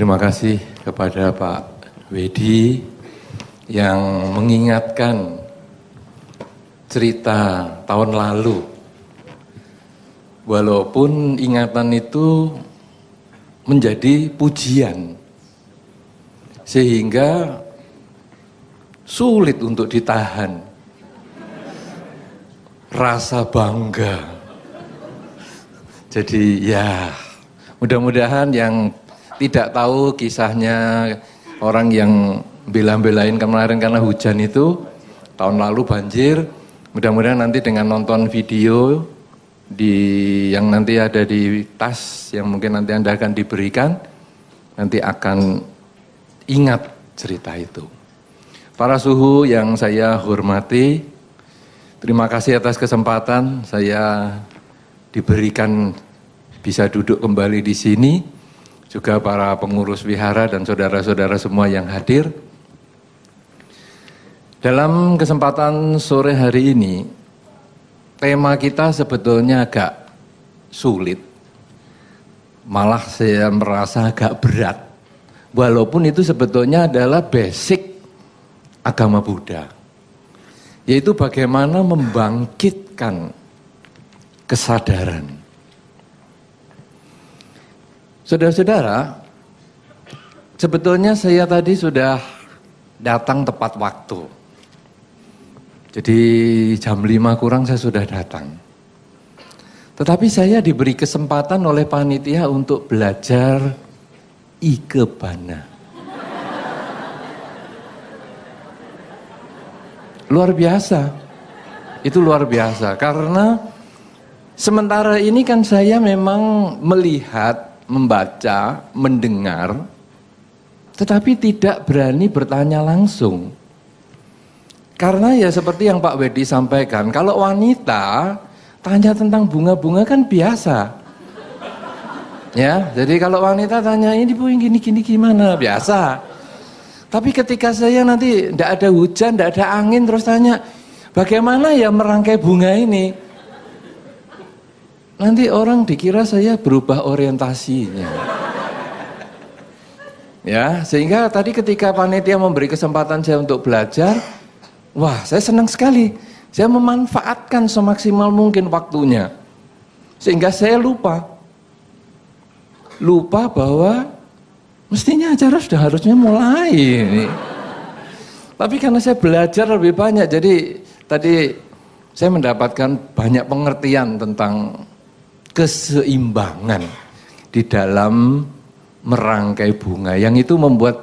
Terima kasih kepada Pak Wedi yang mengingatkan cerita tahun lalu. Walaupun ingatan itu menjadi pujian, sehingga sulit untuk ditahan rasa bangga. Jadi ya, mudah-mudahan yang tidak tahu kisahnya orang yang bela-belain kemarin karena hujan itu, tahun lalu banjir, mudah-mudahan nanti dengan nonton video yang nanti ada di tas yang mungkin nanti Anda akan diberikan, nanti akan ingat cerita itu. Para suhu yang saya hormati, terima kasih atas kesempatan saya diberikan bisa duduk kembali di sini. Juga para pengurus wihara dan saudara-saudara semua yang hadir. Dalam kesempatan sore hari ini, tema kita sebetulnya agak sulit. Malah saya merasa agak berat. Walaupun itu sebetulnya adalah basic agama Buddha. Yaitu bagaimana membangkitkan kesadaran. Saudara-saudara, sebetulnya saya tadi sudah datang tepat waktu. Jadi jam 5 kurang saya sudah datang. Tetapi saya diberi kesempatan oleh panitia untuk belajar Ikebana. Luar biasa. Itu luar biasa karena sementara ini kan saya memang melihat, membaca, mendengar, tetapi tidak berani bertanya langsung. Karena ya seperti yang Pak Wedi sampaikan, kalau wanita tanya tentang bunga-bunga kan biasa. Ya, jadi kalau wanita tanya ini bu gini gimana, biasa. Tapi ketika saya nanti tidak ada hujan, tidak ada angin, terus tanya bagaimana ya merangkai bunga ini? Nanti orang dikira saya berubah orientasinya. Ya, sehingga tadi ketika panitia memberi kesempatan saya untuk belajar, wah saya senang sekali. Saya memanfaatkan semaksimal mungkin waktunya. Sehingga saya lupa bahwa mestinya acara sudah harusnya mulai. Tapi karena saya belajar lebih banyak, jadi tadi saya mendapatkan banyak pengertian tentang keseimbangan di dalam merangkai bunga, yang itu membuat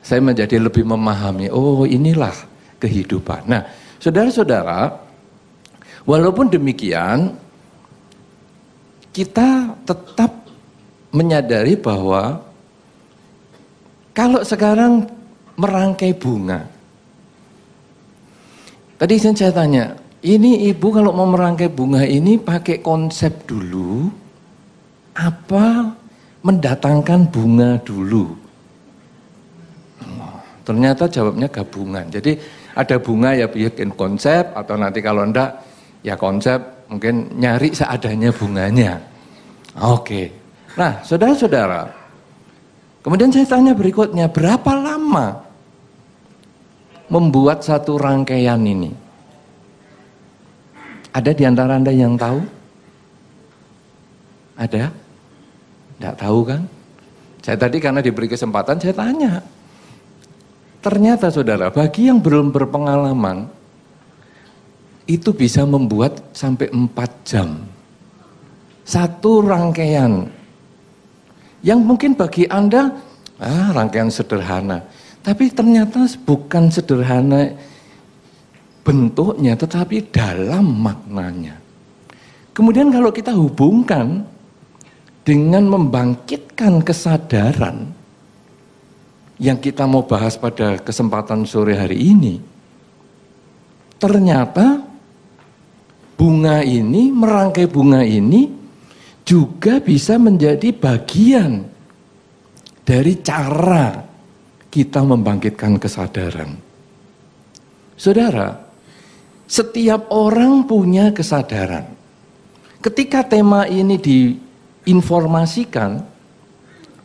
saya menjadi lebih memahami, oh inilah kehidupan. Nah, saudara-saudara, walaupun demikian, kita tetap menyadari bahwa kalau sekarang merangkai bunga, tadi saya tanya, ini ibu kalau mau merangkai bunga ini pakai konsep dulu, apa mendatangkan bunga dulu? Ternyata jawabnya gabungan. Jadi ada bunga ya bikin konsep, atau nanti kalau enggak ya konsep mungkin nyari seadanya bunganya. Oke. Nah saudara-saudara, kemudian saya tanya berikutnya, berapa lama membuat satu rangkaian ini? Ada di antara Anda yang tahu? Ada? Tidak tahu kan? Saya tadi karena diberi kesempatan saya tanya. Ternyata saudara, bagi yang belum berpengalaman, itu bisa membuat sampai 4 jam. Satu rangkaian. Yang mungkin bagi Anda, rangkaian sederhana. Tapi ternyata bukan sederhana bentuknya, tetapi dalam maknanya. Kemudian kalau kita hubungkan dengan membangkitkan kesadaran yang kita mau bahas pada kesempatan sore hari ini, ternyata bunga ini, merangkai bunga ini juga bisa menjadi bagian dari cara kita membangkitkan kesadaran. Saudara, setiap orang punya kesadaran. Ketika tema ini diinformasikan,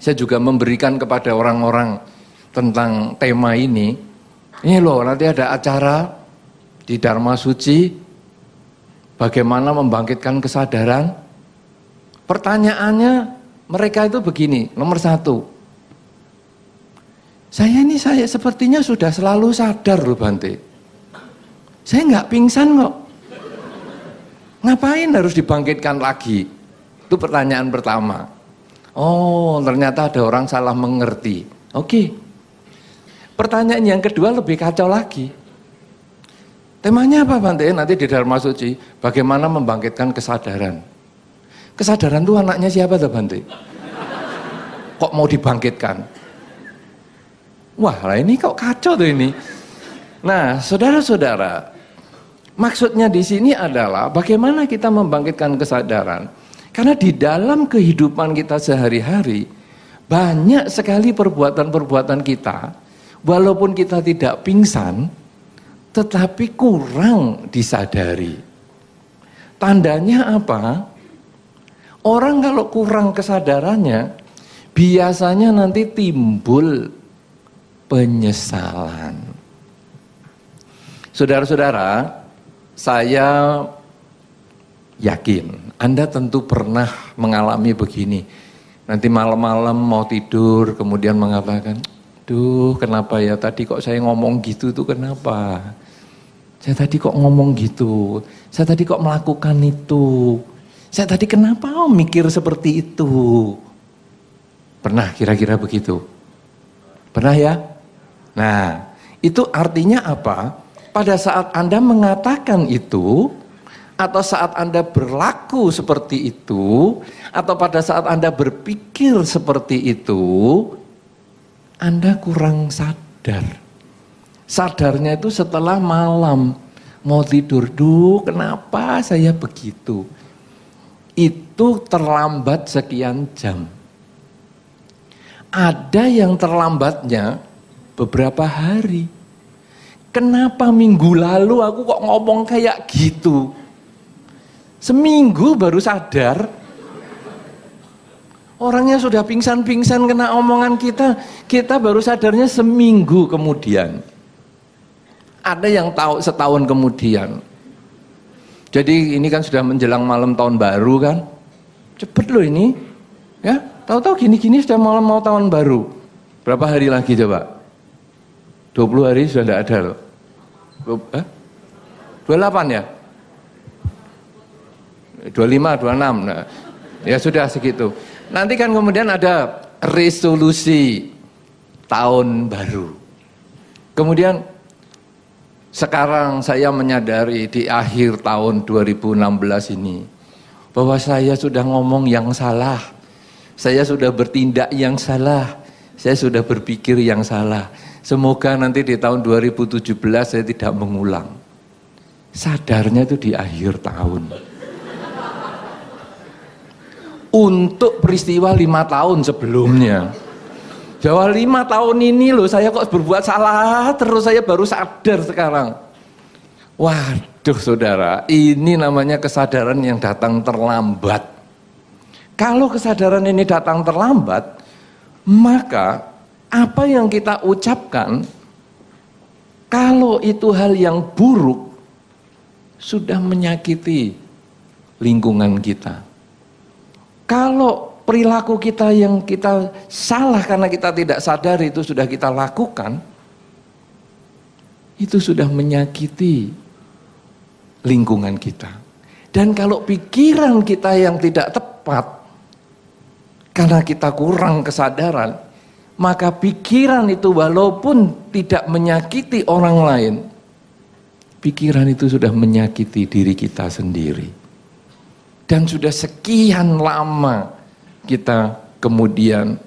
saya juga memberikan kepada orang-orang tentang tema ini. Ini loh, nanti ada acara di Dharma Suci, bagaimana membangkitkan kesadaran. Pertanyaannya mereka itu begini, nomor 1. Saya sepertinya sudah selalu sadar loh Bante. Saya nggak pingsan kok. Ngapain harus dibangkitkan lagi? Itu pertanyaan pertama. Oh, ternyata ada orang salah mengerti. Oke. Pertanyaan yang kedua lebih kacau lagi. Temanya apa Bante? Nanti di Dharma Suci, bagaimana membangkitkan kesadaran. Kesadaran itu anaknya siapa tuh Bante? Kok mau dibangkitkan? Wah, lah ini kok kacau tuh ini. Nah, saudara-saudara, maksudnya di sini adalah bagaimana kita membangkitkan kesadaran. Karena di dalam kehidupan kita sehari-hari, banyak sekali perbuatan-perbuatan kita, walaupun kita tidak pingsan, tetapi kurang disadari. Tandanya apa? Orang kalau kurang kesadarannya, biasanya nanti timbul penyesalan. Saudara-saudara, saya yakin Anda tentu pernah mengalami begini. Nanti malam-malam mau tidur kemudian mengatakan, duh kenapa ya tadi kok saya ngomong gitu tuh kenapa? Saya tadi kok ngomong gitu, saya tadi kok melakukan itu, saya tadi kenapa mikir seperti itu? Pernah kira-kira begitu? Pernah ya? Nah, itu artinya apa? Pada saat Anda mengatakan itu, atau saat Anda berlaku seperti itu, atau pada saat Anda berpikir seperti itu, Anda kurang sadar. Sadarnya itu setelah malam, mau tidur, duh kenapa saya begitu? Itu terlambat sekian jam. Ada yang terlambatnya beberapa hari. Kenapa minggu lalu aku kok ngomong kayak gitu? Seminggu baru sadar. Orangnya sudah pingsan-pingsan kena omongan kita. Kita baru sadarnya seminggu kemudian. Ada yang tahu setahun kemudian. Jadi ini kan sudah menjelang malam tahun baru kan. Cepet loh ini. Ya, tahu-tahu gini-gini sudah malam mau tahun baru. Berapa hari lagi coba? 20 hari sudah tidak ada loh. 28 ya? 25, 26. Nah, ya sudah segitu. Nanti kan kemudian ada resolusi tahun baru. Kemudian sekarang saya menyadari di akhir tahun 2016 ini bahwa saya sudah ngomong yang salah. Saya sudah bertindak yang salah. Saya sudah berpikir yang salah. Semoga nanti di tahun 2017 saya tidak mengulang. Sadarnya itu di akhir tahun. Untuk peristiwa 5 tahun sebelumnya. Jawa 5 tahun ini loh saya kok berbuat salah terus, saya baru sadar sekarang. Waduh saudara, ini namanya kesadaran yang datang terlambat. Kalau kesadaran ini datang terlambat, maka apa yang kita ucapkan, kalau itu hal yang buruk, sudah menyakiti lingkungan kita. Kalau perilaku kita yang kita salah karena kita tidak sadar itu sudah kita lakukan, itu sudah menyakiti lingkungan kita. Dan kalau pikiran kita yang tidak tepat, karena kita kurang kesadaran, maka pikiran itu walaupun tidak menyakiti orang lain, pikiran itu sudah menyakiti diri kita sendiri. Dan sudah sekian lama kita kemudian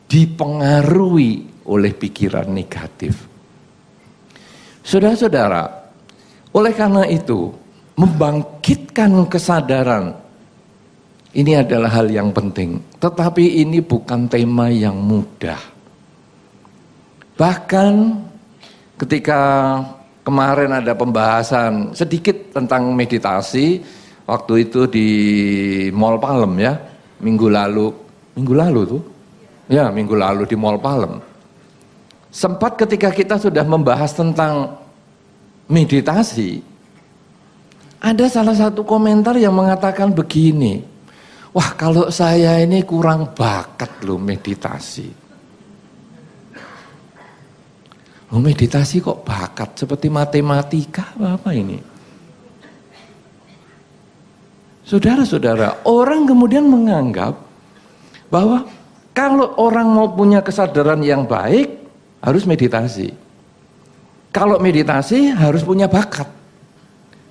dipengaruhi oleh pikiran negatif. Saudara-saudara, oleh karena itu, membangkitkan kesadaran ini adalah hal yang penting, tetapi ini bukan tema yang mudah. Bahkan ketika kemarin ada pembahasan sedikit tentang meditasi, waktu itu di Mall Palem ya, minggu lalu tuh, Ya, minggu lalu di Mall Palem. Sempat ketika kita sudah membahas tentang meditasi, ada salah satu komentar yang mengatakan begini, wah kalau saya ini kurang bakat loh meditasi. Loh meditasi kok bakat, seperti matematika apa ini? Saudara-saudara, orang kemudian menganggap bahwa kalau orang mau punya kesadaran yang baik, harus meditasi. Kalau meditasi harus punya bakat.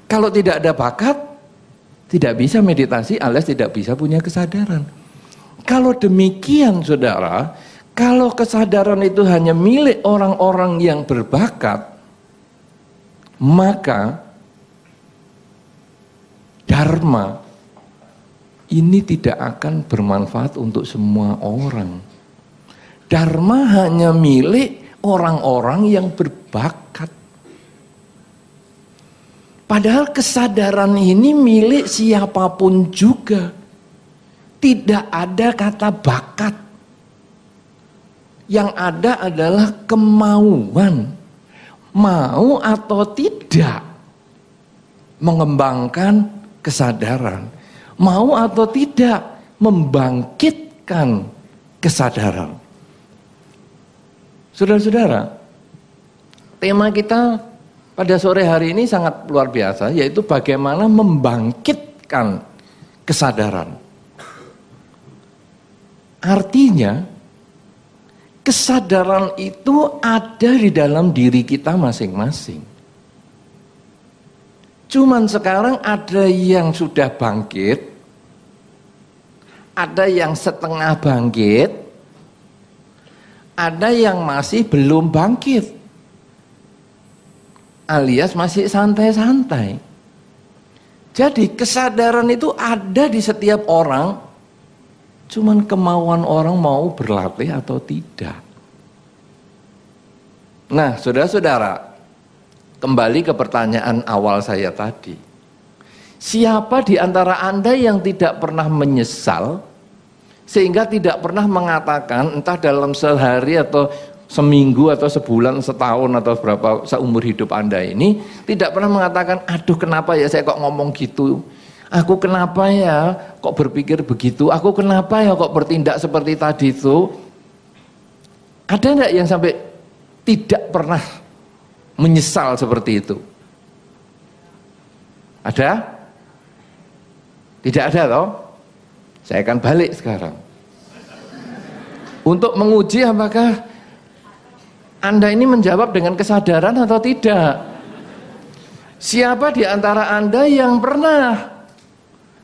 Kalau tidak ada bakat, tidak bisa meditasi alias tidak bisa punya kesadaran. Kalau demikian saudara, kalau kesadaran itu hanya milik orang-orang yang berbakat, maka Dharma ini tidak akan bermanfaat untuk semua orang. Dharma hanya milik orang-orang yang berbakat. Padahal kesadaran ini milik siapapun juga. Tidak ada kata bakat. Yang ada adalah kemauan. Mau atau tidak mengembangkan kesadaran. Mau atau tidak membangkitkan kesadaran. Saudara-saudara, tema kita pada sore hari ini sangat luar biasa, yaitu bagaimana membangkitkan kesadaran. Artinya, kesadaran itu ada di dalam diri kita masing-masing. Cuman sekarang ada yang sudah bangkit, ada yang setengah bangkit, ada yang masih belum bangkit, alias masih santai-santai. Jadi kesadaran itu ada di setiap orang, cuman kemauan orang mau berlatih atau tidak. Nah, saudara-saudara, kembali ke pertanyaan awal saya tadi. Siapa di antara Anda yang tidak pernah menyesal, sehingga tidak pernah mengatakan entah dalam sehari atau seminggu atau sebulan, setahun atau berapa seumur hidup Anda ini, tidak pernah mengatakan, aduh kenapa ya saya kok ngomong gitu, aku kenapa ya kok berpikir begitu, aku kenapa ya kok bertindak seperti tadi itu. Ada enggak yang sampai tidak pernah menyesal seperti itu? Ada? Tidak ada toh? Saya akan balik sekarang untuk menguji apakah Anda ini menjawab dengan kesadaran atau tidak. Siapa di antara Anda yang pernah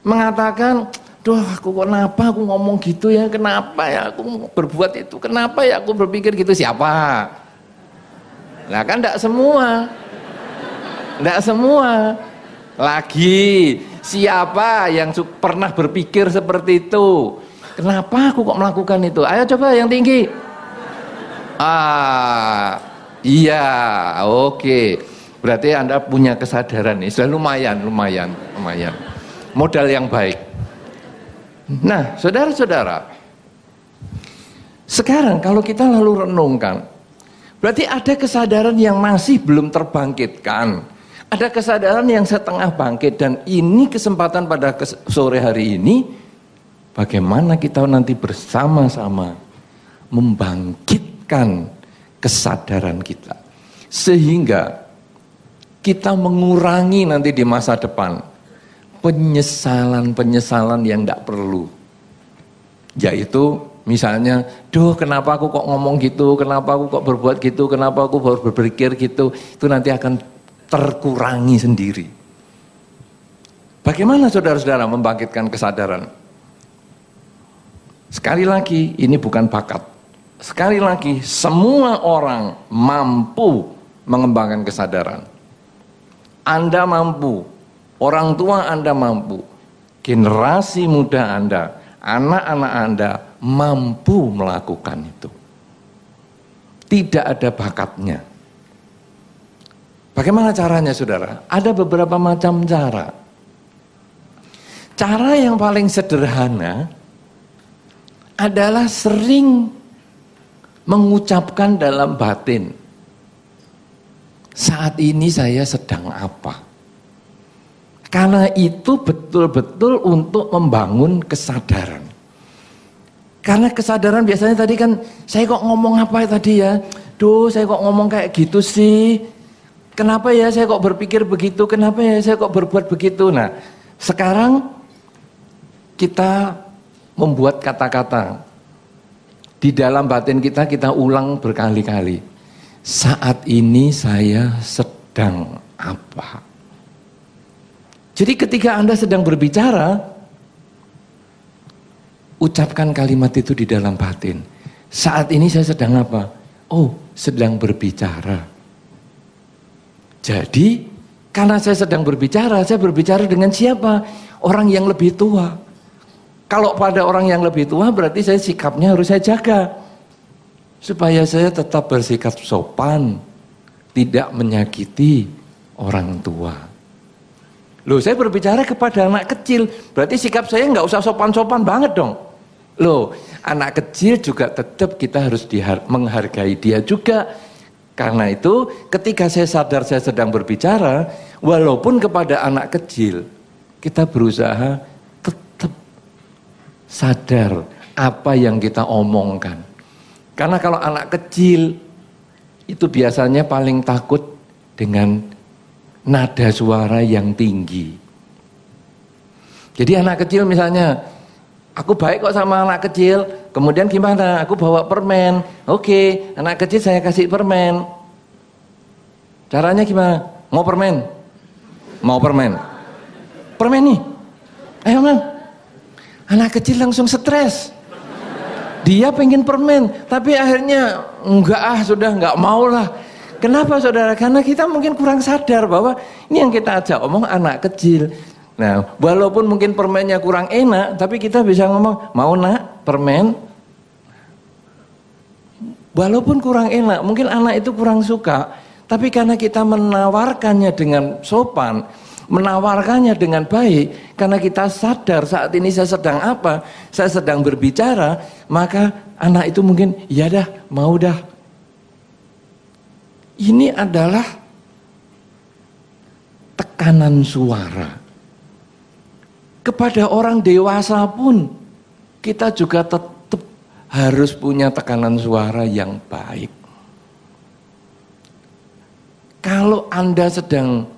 mengatakan, duh aku kenapa aku ngomong gitu ya, kenapa ya aku berbuat itu, kenapa ya aku berpikir gitu. Siapa? Nah kan enggak semua. Enggak semua. Lagi, siapa yang pernah berpikir seperti itu? Kenapa aku kok melakukan itu? Ayo coba yang tinggi. Iya, oke. Berarti Anda punya kesadaran nih, sudah lumayan. Modal yang baik. Nah, saudara-saudara, sekarang kalau kita lalu renungkan, berarti ada kesadaran yang masih belum terbangkitkan. Ada kesadaran yang setengah bangkit, dan ini kesempatan pada sore hari ini, bagaimana kita nanti bersama-sama membangkitkan kesadaran kita. Sehingga kita mengurangi nanti di masa depan penyesalan-penyesalan yang tidak perlu. Yaitu misalnya, duh kenapa aku kok ngomong gitu, kenapa aku kok berbuat gitu, kenapa aku baru berpikir gitu, itu nanti akan terkurangi sendiri. Bagaimana saudara-saudara membangkitkan kesadaran? Sekali lagi, ini bukan bakat. Sekali lagi, semua orang mampu mengembangkan kesadaran. Anda mampu, orang tua Anda mampu, generasi muda Anda, anak-anak Anda mampu melakukan itu. Tidak ada bakatnya. Bagaimana caranya saudara? Ada beberapa macam cara. Cara yang paling sederhana adalah sering mengucapkan dalam batin, saat ini saya sedang apa. Karena itu betul-betul untuk membangun kesadaran. Karena kesadaran biasanya tadi kan, saya kok ngomong apa tadi ya? Duh, saya kok ngomong kayak gitu sih? Kenapa ya saya kok berpikir begitu? Kenapa ya saya kok berbuat begitu? Nah, sekarang kita membuat kata-kata. Di dalam batin kita ulang berkali-kali. Saat ini saya sedang apa? Jadi ketika Anda sedang berbicara, ucapkan kalimat itu di dalam batin. Saat ini saya sedang apa? Oh, sedang berbicara. Jadi, karena saya sedang berbicara, saya berbicara dengan siapa? Orang yang lebih tua. Kalau pada orang yang lebih tua, berarti saya sikapnya harus saya jaga. Supaya saya tetap bersikap sopan, tidak menyakiti orang tua. Loh, saya berbicara kepada anak kecil, berarti sikap saya nggak usah sopan-sopan banget dong. Loh, anak kecil juga tetap kita harus menghargai dia juga. Karena itu ketika saya sadar saya sedang berbicara, walaupun kepada anak kecil, kita berusaha tetap sadar apa yang kita omongkan. Karena kalau anak kecil itu biasanya paling takut dengan nada suara yang tinggi. Jadi anak kecil misalnya, aku baik kok sama anak kecil, kemudian gimana? Aku bawa permen. Oke, anak kecil saya kasih permen. Caranya gimana? Mau permen? Mau permen? Permen nih. Ayo man. Anak kecil langsung stres. Dia pengen permen, tapi akhirnya sudah enggak mau lah. Kenapa saudara? Karena kita mungkin kurang sadar bahwa ini yang kita ajak omong anak kecil. Nah, walaupun mungkin permennya kurang enak, tapi kita bisa ngomong, mau nak permen? Walaupun kurang enak, mungkin anak itu kurang suka, tapi karena kita menawarkannya dengan sopan, menawarkannya dengan baik, karena kita sadar saat ini saya sedang apa, saya sedang berbicara, maka anak itu mungkin, ya dah, mau dah. Ini adalah tekanan suara. Kepada orang dewasa pun kita juga tetap harus punya tekanan suara yang baik. Kalau Anda sedang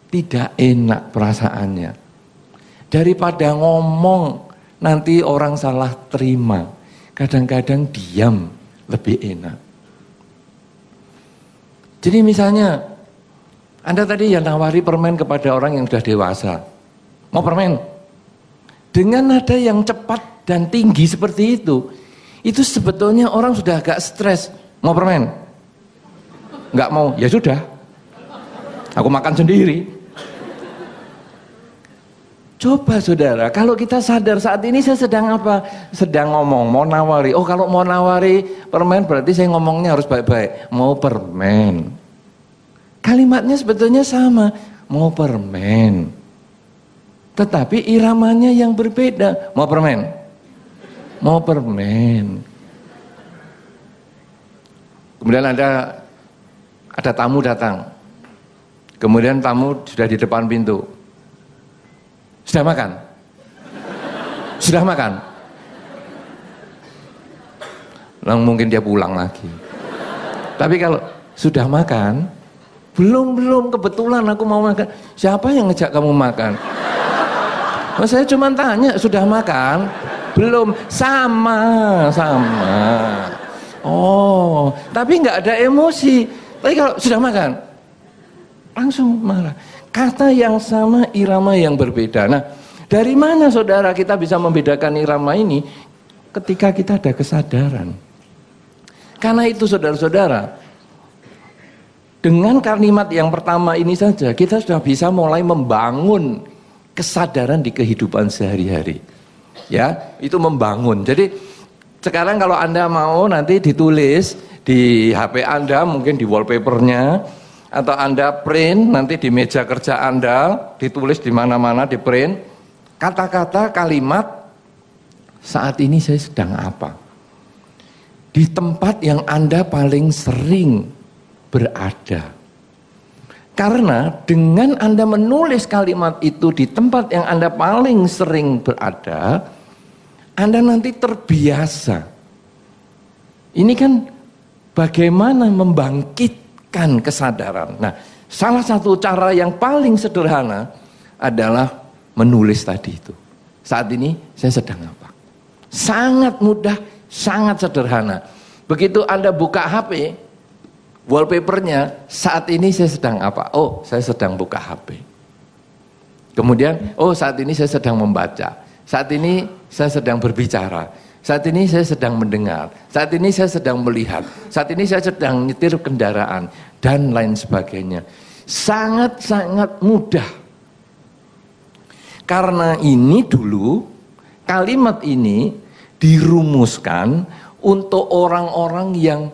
tidak enak perasaannya, daripada ngomong nanti orang salah terima, kadang-kadang diam lebih enak. Jadi misalnya Anda tadi yang nawari permen kepada orang yang sudah dewasa, mau permen? Dengan nada yang cepat dan tinggi seperti itu sebetulnya orang sudah agak stres. Mau permen? Enggak mau, ya sudah. Aku makan sendiri. Coba saudara, kalau kita sadar saat ini saya sedang apa? Sedang ngomong, mau nawari. Oh, kalau mau nawari permen berarti saya ngomongnya harus baik-baik. Mau permen. Kalimatnya sebetulnya sama, mau permen. Tetapi iramanya yang berbeda. Mau permen? Mau permen. Kemudian ada tamu datang. Kemudian tamu sudah di depan pintu. Sudah makan? Sudah makan? Lalu mungkin dia pulang lagi. Tapi kalau sudah makan, belum kebetulan aku mau makan. Siapa yang ngejak kamu makan? Oh, saya cuma tanya, sudah makan? Belum, sama. Oh, tapi nggak ada emosi. Tapi kalau sudah makan, langsung marah. Kata yang sama, irama yang berbeda. Nah, dari mana saudara kita bisa membedakan irama ini? Ketika kita ada kesadaran. Karena itu saudara-saudara, dengan kalimat yang pertama ini saja, kita sudah bisa mulai membangun kesadaran di kehidupan sehari-hari. Ya, itu membangun. Jadi sekarang kalau Anda mau nanti ditulis di HP Anda, mungkin di wallpapernya, atau Anda print nanti di meja kerja Anda, ditulis di mana-mana, di print kata-kata kalimat saat ini saya sedang apa. di tempat yang Anda paling sering berada. Karena dengan Anda menulis kalimat itu di tempat yang Anda paling sering berada, Anda nanti terbiasa. Ini kan bagaimana membangkitkan kesadaran. Nah, salah satu cara yang paling sederhana adalah menulis tadi itu. Saat ini saya sedang apa? Sangat mudah, sangat sederhana. Begitu Anda buka HP, wallpapernya, saat ini saya sedang apa? Oh, saya sedang buka HP. Kemudian, oh saat ini saya sedang membaca. Saat ini saya sedang berbicara. Saat ini saya sedang mendengar. Saat ini saya sedang melihat. Saat ini saya sedang nyetir kendaraan. Dan lain sebagainya. Sangat-sangat mudah. Karena ini dulu, kalimat ini dirumuskan untuk orang-orang yang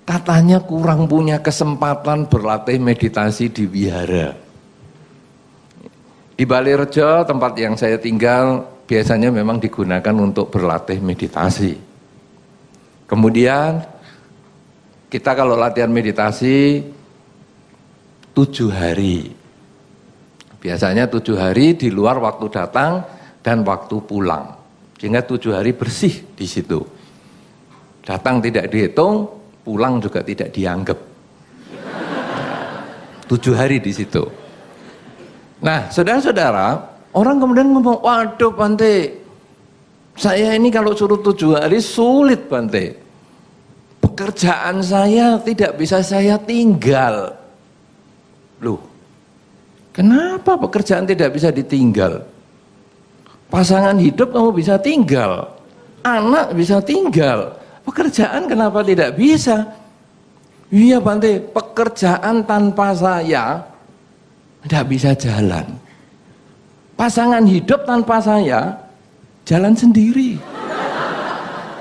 katanya kurang punya kesempatan berlatih meditasi di wihara. Di Balirejo, tempat yang saya tinggal, biasanya memang digunakan untuk berlatih meditasi. Kemudian, kita kalau latihan meditasi 7 hari. Biasanya 7 hari di luar waktu datang dan waktu pulang. Sehingga 7 hari bersih di situ. Datang tidak dihitung, pulang juga tidak dianggap. 7 hari di situ. Nah, saudara-saudara, orang kemudian ngomong, waduh Bante, saya ini kalau suruh 7 hari sulit Bante. Pekerjaan saya tidak bisa saya tinggal. Loh, kenapa pekerjaan tidak bisa ditinggal? Pasangan hidup kamu bisa tinggal, anak bisa tinggal, pekerjaan kenapa tidak bisa? Iya Bante, pekerjaan tanpa saya tidak bisa jalan. Pasangan hidup tanpa saya jalan sendiri.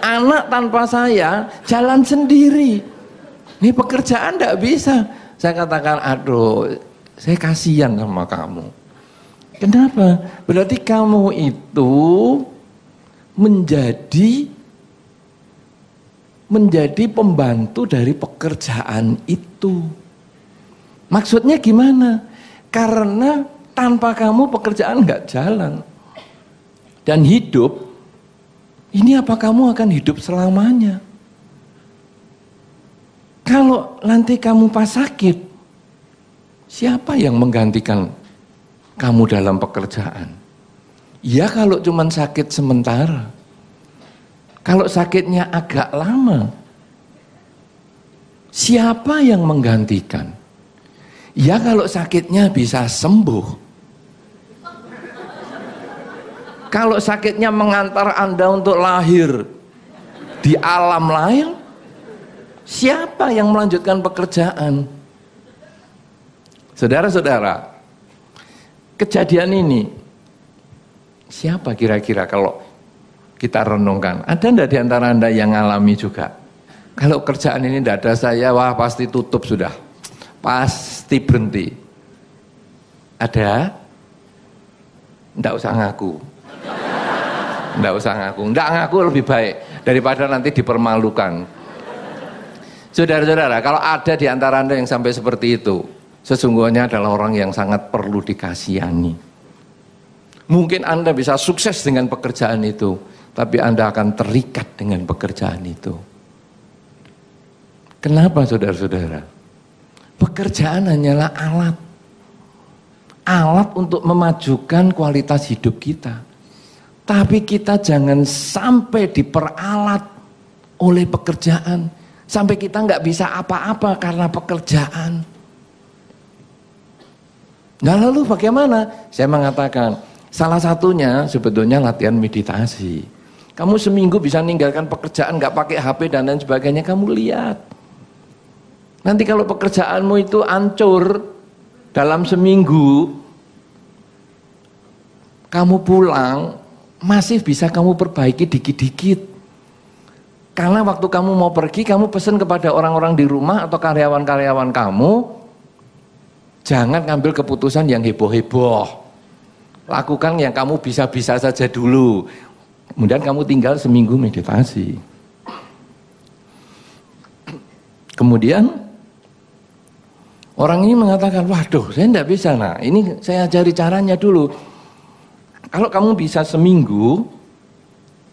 Anak tanpa saya jalan sendiri. Ini pekerjaan tidak bisa. Saya katakan, aduh, saya kasihan sama kamu. Kenapa? Berarti kamu itu menjadi pembantu dari pekerjaan itu. Maksudnya gimana? Karena tanpa kamu pekerjaan nggak jalan. Dan hidup, ini apa kamu akan hidup selamanya? Kalau nanti kamu pas sakit, siapa yang menggantikan kamu dalam pekerjaan? Ya kalau cuma sakit sementara. Kalau sakitnya agak lama, siapa yang menggantikan? Ya kalau sakitnya bisa sembuh. Kalau sakitnya mengantar Anda untuk lahir di alam lain, siapa yang melanjutkan pekerjaan? Saudara-saudara, kejadian ini, siapa kira-kira kalau kita renungkan? Ada enggak di antara Anda yang alami juga? Kalau kerjaan ini tidak ada saya, wah pasti tutup sudah. Pasti berhenti. Ada? Enggak usah ngaku. Enggak usah ngaku. Enggak ngaku lebih baik daripada nanti dipermalukan. Saudara-saudara, kalau ada di antara Anda yang sampai seperti itu, sesungguhnya adalah orang yang sangat perlu dikasihani. Mungkin Anda bisa sukses dengan pekerjaan itu, tapi Anda akan terikat dengan pekerjaan itu. Kenapa saudara-saudara? Pekerjaan hanyalah alat. Alat untuk memajukan kualitas hidup kita. Tapi kita jangan sampai diperalat oleh pekerjaan. Sampai kita nggak bisa apa-apa karena pekerjaan. Nah lalu bagaimana? Saya mengatakan, salah satunya sebetulnya latihan meditasi. Kamu seminggu bisa ninggalkan pekerjaan, nggak pakai HP dan lain sebagainya, kamu lihat. Nanti kalau pekerjaanmu itu hancur dalam seminggu, kamu pulang, masih bisa kamu perbaiki dikit-dikit. Karena waktu kamu mau pergi, kamu pesan kepada orang-orang di rumah atau karyawan-karyawan kamu, jangan ngambil keputusan yang heboh-heboh. Lakukan yang kamu bisa-bisa saja dulu. Kemudian kamu tinggal seminggu meditasi. Kemudian orang ini mengatakan, waduh saya tidak bisa, nah ini saya ajari caranya dulu. Kalau kamu bisa seminggu,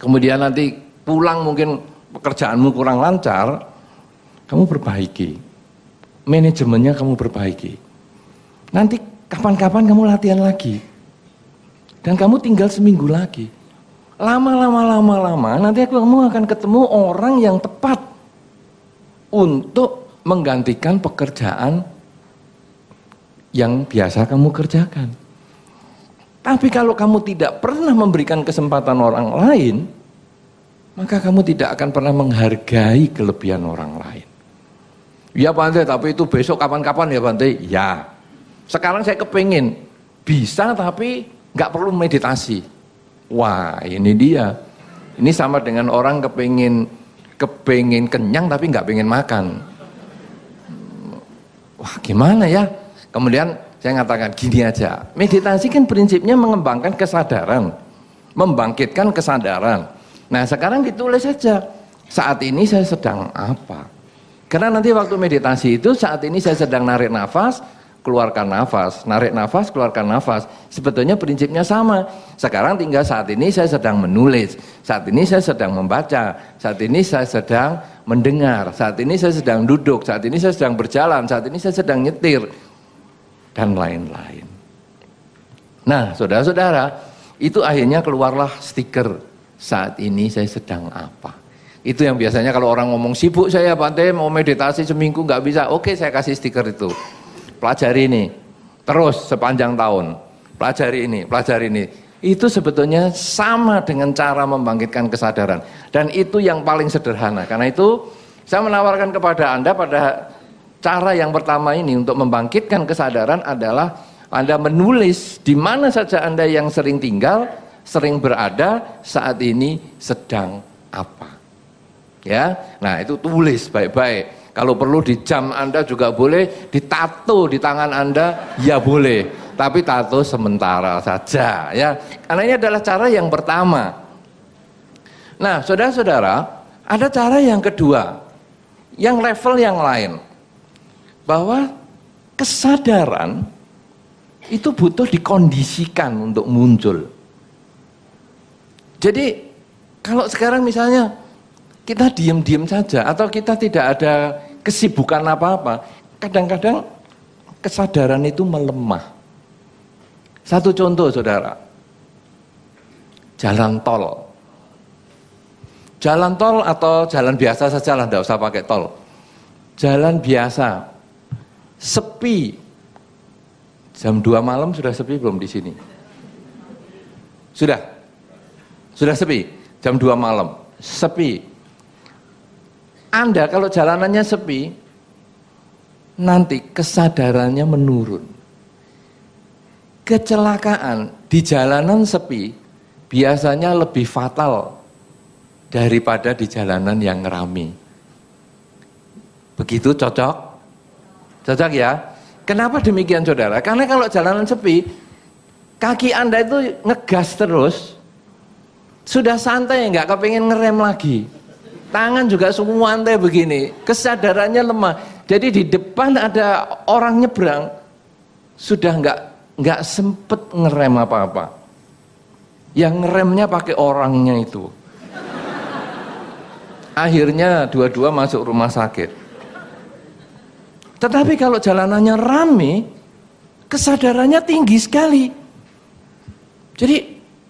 kemudian nanti pulang mungkin pekerjaanmu kurang lancar, kamu perbaiki. Manajemennya kamu perbaiki. Nanti kapan-kapan kamu latihan lagi. Dan kamu tinggal seminggu lagi. Lama-lama, nanti kamu akan ketemu orang yang tepat untuk menggantikan pekerjaan yang biasa kamu kerjakan. Tapi kalau kamu tidak pernah memberikan kesempatan orang lain, maka kamu tidak akan pernah menghargai kelebihan orang lain. Ya Bante, tapi itu besok kapan-kapan ya Bante? Ya. Sekarang saya kepingin bisa tapi nggak perlu meditasi. Wah ini dia. Ini sama dengan orang kepingin kenyang tapi nggak pengen makan. Wah gimana ya? Kemudian saya ngatakan gini aja, meditasi kan prinsipnya mengembangkan kesadaran, membangkitkan kesadaran. Nah sekarang ditulis saja, saat ini saya sedang apa? Karena nanti waktu meditasi itu saat ini saya sedang narik nafas, keluarkan nafas, narik nafas, keluarkan nafas. Sebetulnya prinsipnya sama. Sekarang tinggal saat ini saya sedang menulis, saat ini saya sedang membaca, saat ini saya sedang mendengar, saat ini saya sedang duduk, saat ini saya sedang berjalan, saat ini saya sedang nyetir. Dan lain-lain. Nah saudara-saudara, itu akhirnya keluarlah stiker, saat ini saya sedang apa. Itu yang biasanya kalau orang ngomong sibuk saya Bante mau meditasi seminggu nggak bisa, oke saya kasih stiker itu. Pelajari ini, terus sepanjang tahun, pelajari ini. Itu sebetulnya sama dengan cara membangkitkan kesadaran. Dan itu yang paling sederhana, karena itu saya menawarkan kepada Anda pada cara yang pertama ini untuk membangkitkan kesadaran adalah Anda menulis di mana saja Anda yang sering tinggal, sering berada, saat ini sedang apa. Ya, nah itu tulis baik-baik. Kalau perlu di jam Anda juga boleh, ditato di tangan Anda, ya boleh. Tapi tato sementara saja ya. Karena ini adalah cara yang pertama. Nah, saudara-saudara, ada cara yang kedua, yang level yang lain. Bahwa kesadaran itu butuh dikondisikan untuk muncul. Jadi kalau sekarang misalnya kita diam-diam saja atau kita tidak ada kesibukan apa-apa, kadang-kadang kesadaran itu melemah. Satu contoh saudara, jalan tol. Jalan tol atau jalan biasa saja lah, tidak usah pakai tol. Jalan biasa. Sepi. Jam 2 malam sudah sepi belum di sini? Sudah sepi. Jam 2 malam sepi. Anda kalau jalanannya sepi, nanti kesadarannya menurun. Kecelakaan di jalanan sepi biasanya lebih fatal daripada di jalanan yang ramai. Begitu cocok? Cocok ya? Kenapa demikian saudara? Karena kalau jalanan sepi, kaki Anda itu ngegas terus, sudah santai nggak kepingin ngerem lagi. Tangan juga semua santai begini, kesadarannya lemah. Jadi di depan ada orang nyebrang, sudah nggak sempet ngerem apa-apa. Yang ngeremnya pakai orangnya itu. Akhirnya dua-dua masuk rumah sakit. Tetapi kalau jalanannya rame, kesadarannya tinggi sekali. Jadi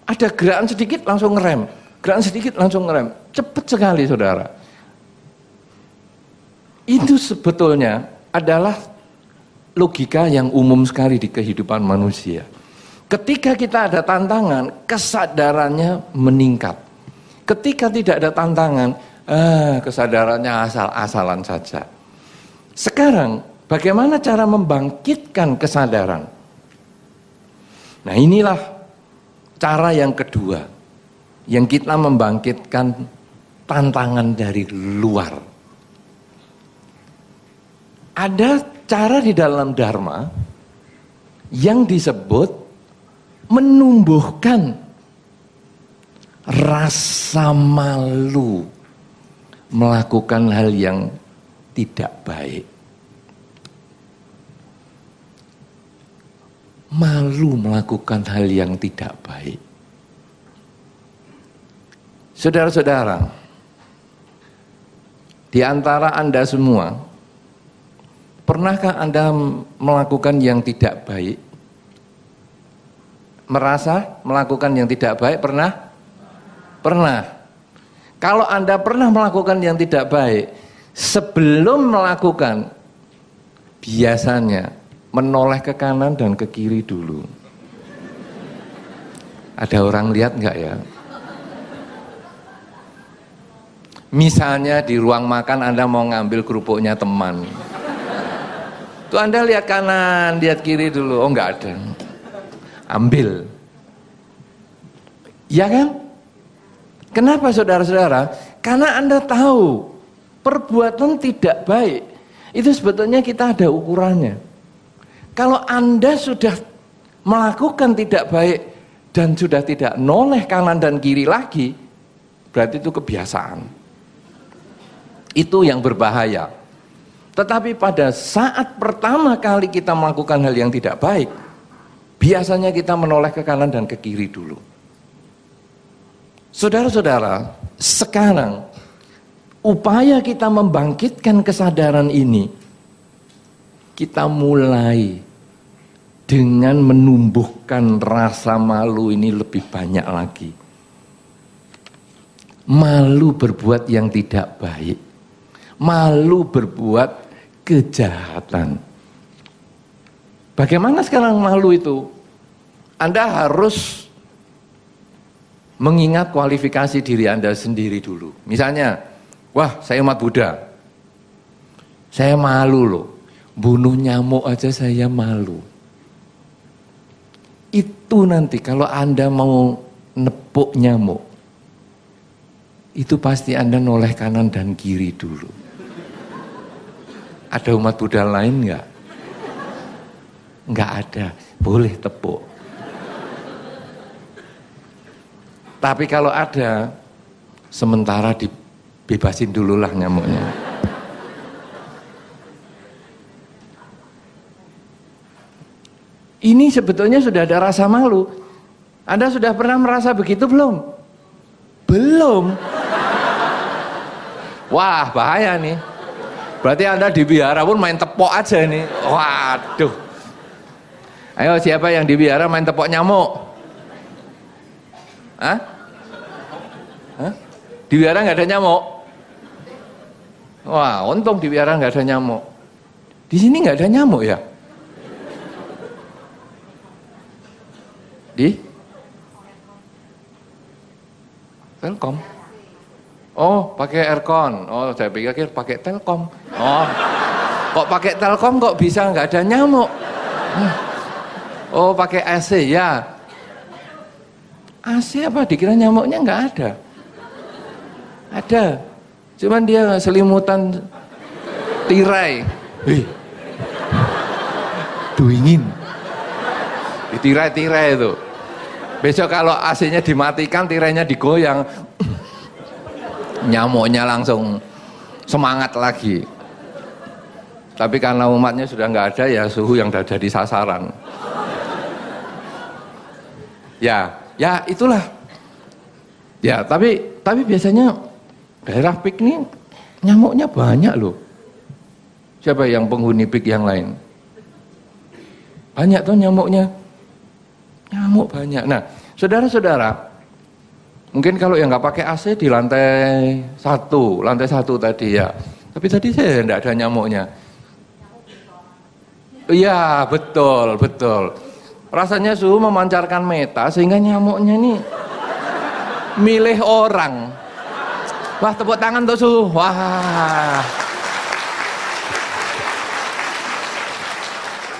ada gerakan sedikit langsung ngerem, gerakan sedikit langsung ngerem, cepat sekali saudara. Itu sebetulnya adalah logika yang umum sekali di kehidupan manusia. Ketika kita ada tantangan, kesadarannya meningkat. Ketika tidak ada tantangan, kesadarannya asal-asalan saja. Sekarang, bagaimana cara membangkitkan kesadaran? Nah inilah cara yang kedua, yang kita membangkitkan tantangan dari luar. Ada cara di dalam Dharma yang disebut menumbuhkan rasa malu melakukan hal yang tidak baik. Malu melakukan hal yang tidak baik. Saudara-saudara, di antara Anda semua, pernahkah Anda melakukan yang tidak baik? Merasa melakukan yang tidak baik pernah? Pernah. Kalau Anda pernah melakukan yang tidak baik, sebelum melakukan, biasanya menoleh ke kanan dan ke kiri dulu. Ada orang lihat enggak ya? Misalnya di ruang makan Anda mau ngambil kerupuknya teman. Tuh Anda lihat kanan, lihat kiri dulu. Oh enggak ada. Ambil. Ya kan? Kenapa saudara-saudara? Karena Anda tahu perbuatan tidak baik itu sebetulnya kita ada ukurannya. Kalau Anda sudah melakukan tidak baik dan sudah tidak noleh kanan dan kiri lagi, berarti itu kebiasaan. Itu yang berbahaya. Tetapi pada saat pertama kali kita melakukan hal yang tidak baik, biasanya kita menoleh ke kanan dan ke kiri dulu. Saudara-saudara, sekarang upaya kita membangkitkan kesadaran ini, kita mulai dengan menumbuhkan rasa malu ini lebih banyak lagi. Malu berbuat yang tidak baik, malu berbuat kejahatan. Bagaimana sekarang malu itu? Anda harus mengingat kualifikasi diri Anda sendiri dulu. Misalnya, wah saya umat Buddha, saya malu loh, bunuh nyamuk aja saya malu. Itu nanti kalau Anda mau nepuk nyamuk, itu pasti Anda noleh kanan dan kiri dulu. Ada umat Buddha lain enggak? Enggak ada, boleh tepuk. Tapi kalau ada, sementara dibebasin dululah nyamuknya. Ini sebetulnya sudah ada rasa malu. Anda sudah pernah merasa begitu belum? Belum. Wah, bahaya nih. Berarti Anda di wihara pun main tepok aja nih. Waduh. Ayo siapa yang di wihara main tepok nyamuk? Hah? Hah? Di wihara nggak ada nyamuk? Wah, untung di wihara nggak ada nyamuk. Di sini nggak ada nyamuk ya? Di Telkom. Oh, pakai aircon. Oh, saya pikir pakai Telkom. Oh, kok pakai Telkom kok bisa nggak ada nyamuk? Oh, pakai AC ya. AC apa? Dikira nyamuknya nggak ada. Ada. Cuman dia selimutan tirai. Duingin. Ditirai-tirai itu. Besok kalau AC-nya dimatikan, tirainya digoyang. Nyamuknya langsung semangat lagi. Tapi karena umatnya sudah nggak ada, ya suhu yang sudah jadi sasaran. Ya itulah. Ya, tapi biasanya daerah PIK ini nyamuknya banyak loh. Siapa yang penghuni PIK yang lain? Banyak tuh nyamuknya. Nyamuk banyak. Nah, saudara-saudara, mungkin kalau yang nggak pakai AC di lantai satu tadi ya. Tapi tadi saya tidak ada nyamuknya. Iya, betul. Rasanya suhu memancarkan meta sehingga nyamuknya nih milih orang. Wah, tepuk tangan tuh suhu. Wah.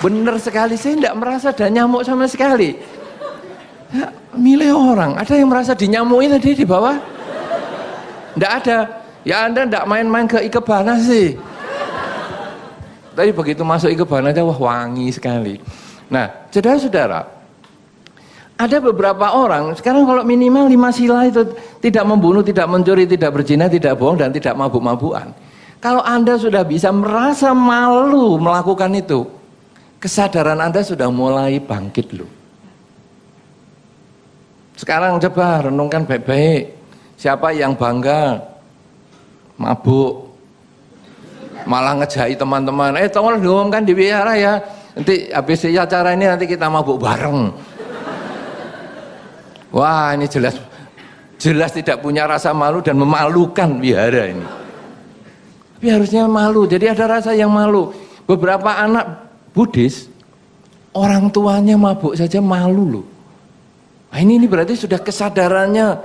Benar sekali, saya tidak merasa ada nyamuk sama sekali. Ya, milih orang. Ada yang merasa dinyamuin tadi di bawah? Tidak ada. Ya Anda tidak main-main ke Ikebana sih. Tapi begitu masuk Ikebana aja, wah wangi sekali. Nah, saudara-saudara, ada beberapa orang, sekarang kalau minimal 5 sila itu tidak membunuh, tidak mencuri, tidak berzina, tidak bohong, dan tidak mabuk-mabukan. Kalau Anda sudah bisa merasa malu melakukan itu, kesadaran Anda sudah mulai bangkit loh. Sekarang coba renungkan baik-baik. Siapa yang bangga mabuk, malah ngejai teman-teman, tolong diumumkan di wihara ya, nanti habis acara ini nanti kita mabuk bareng. Wah, ini jelas tidak punya rasa malu dan memalukan wihara ini. Tapi harusnya malu, jadi ada rasa yang malu. Beberapa anak Buddhis, orang tuanya mabuk saja malu loh. Nah, ini berarti sudah kesadarannya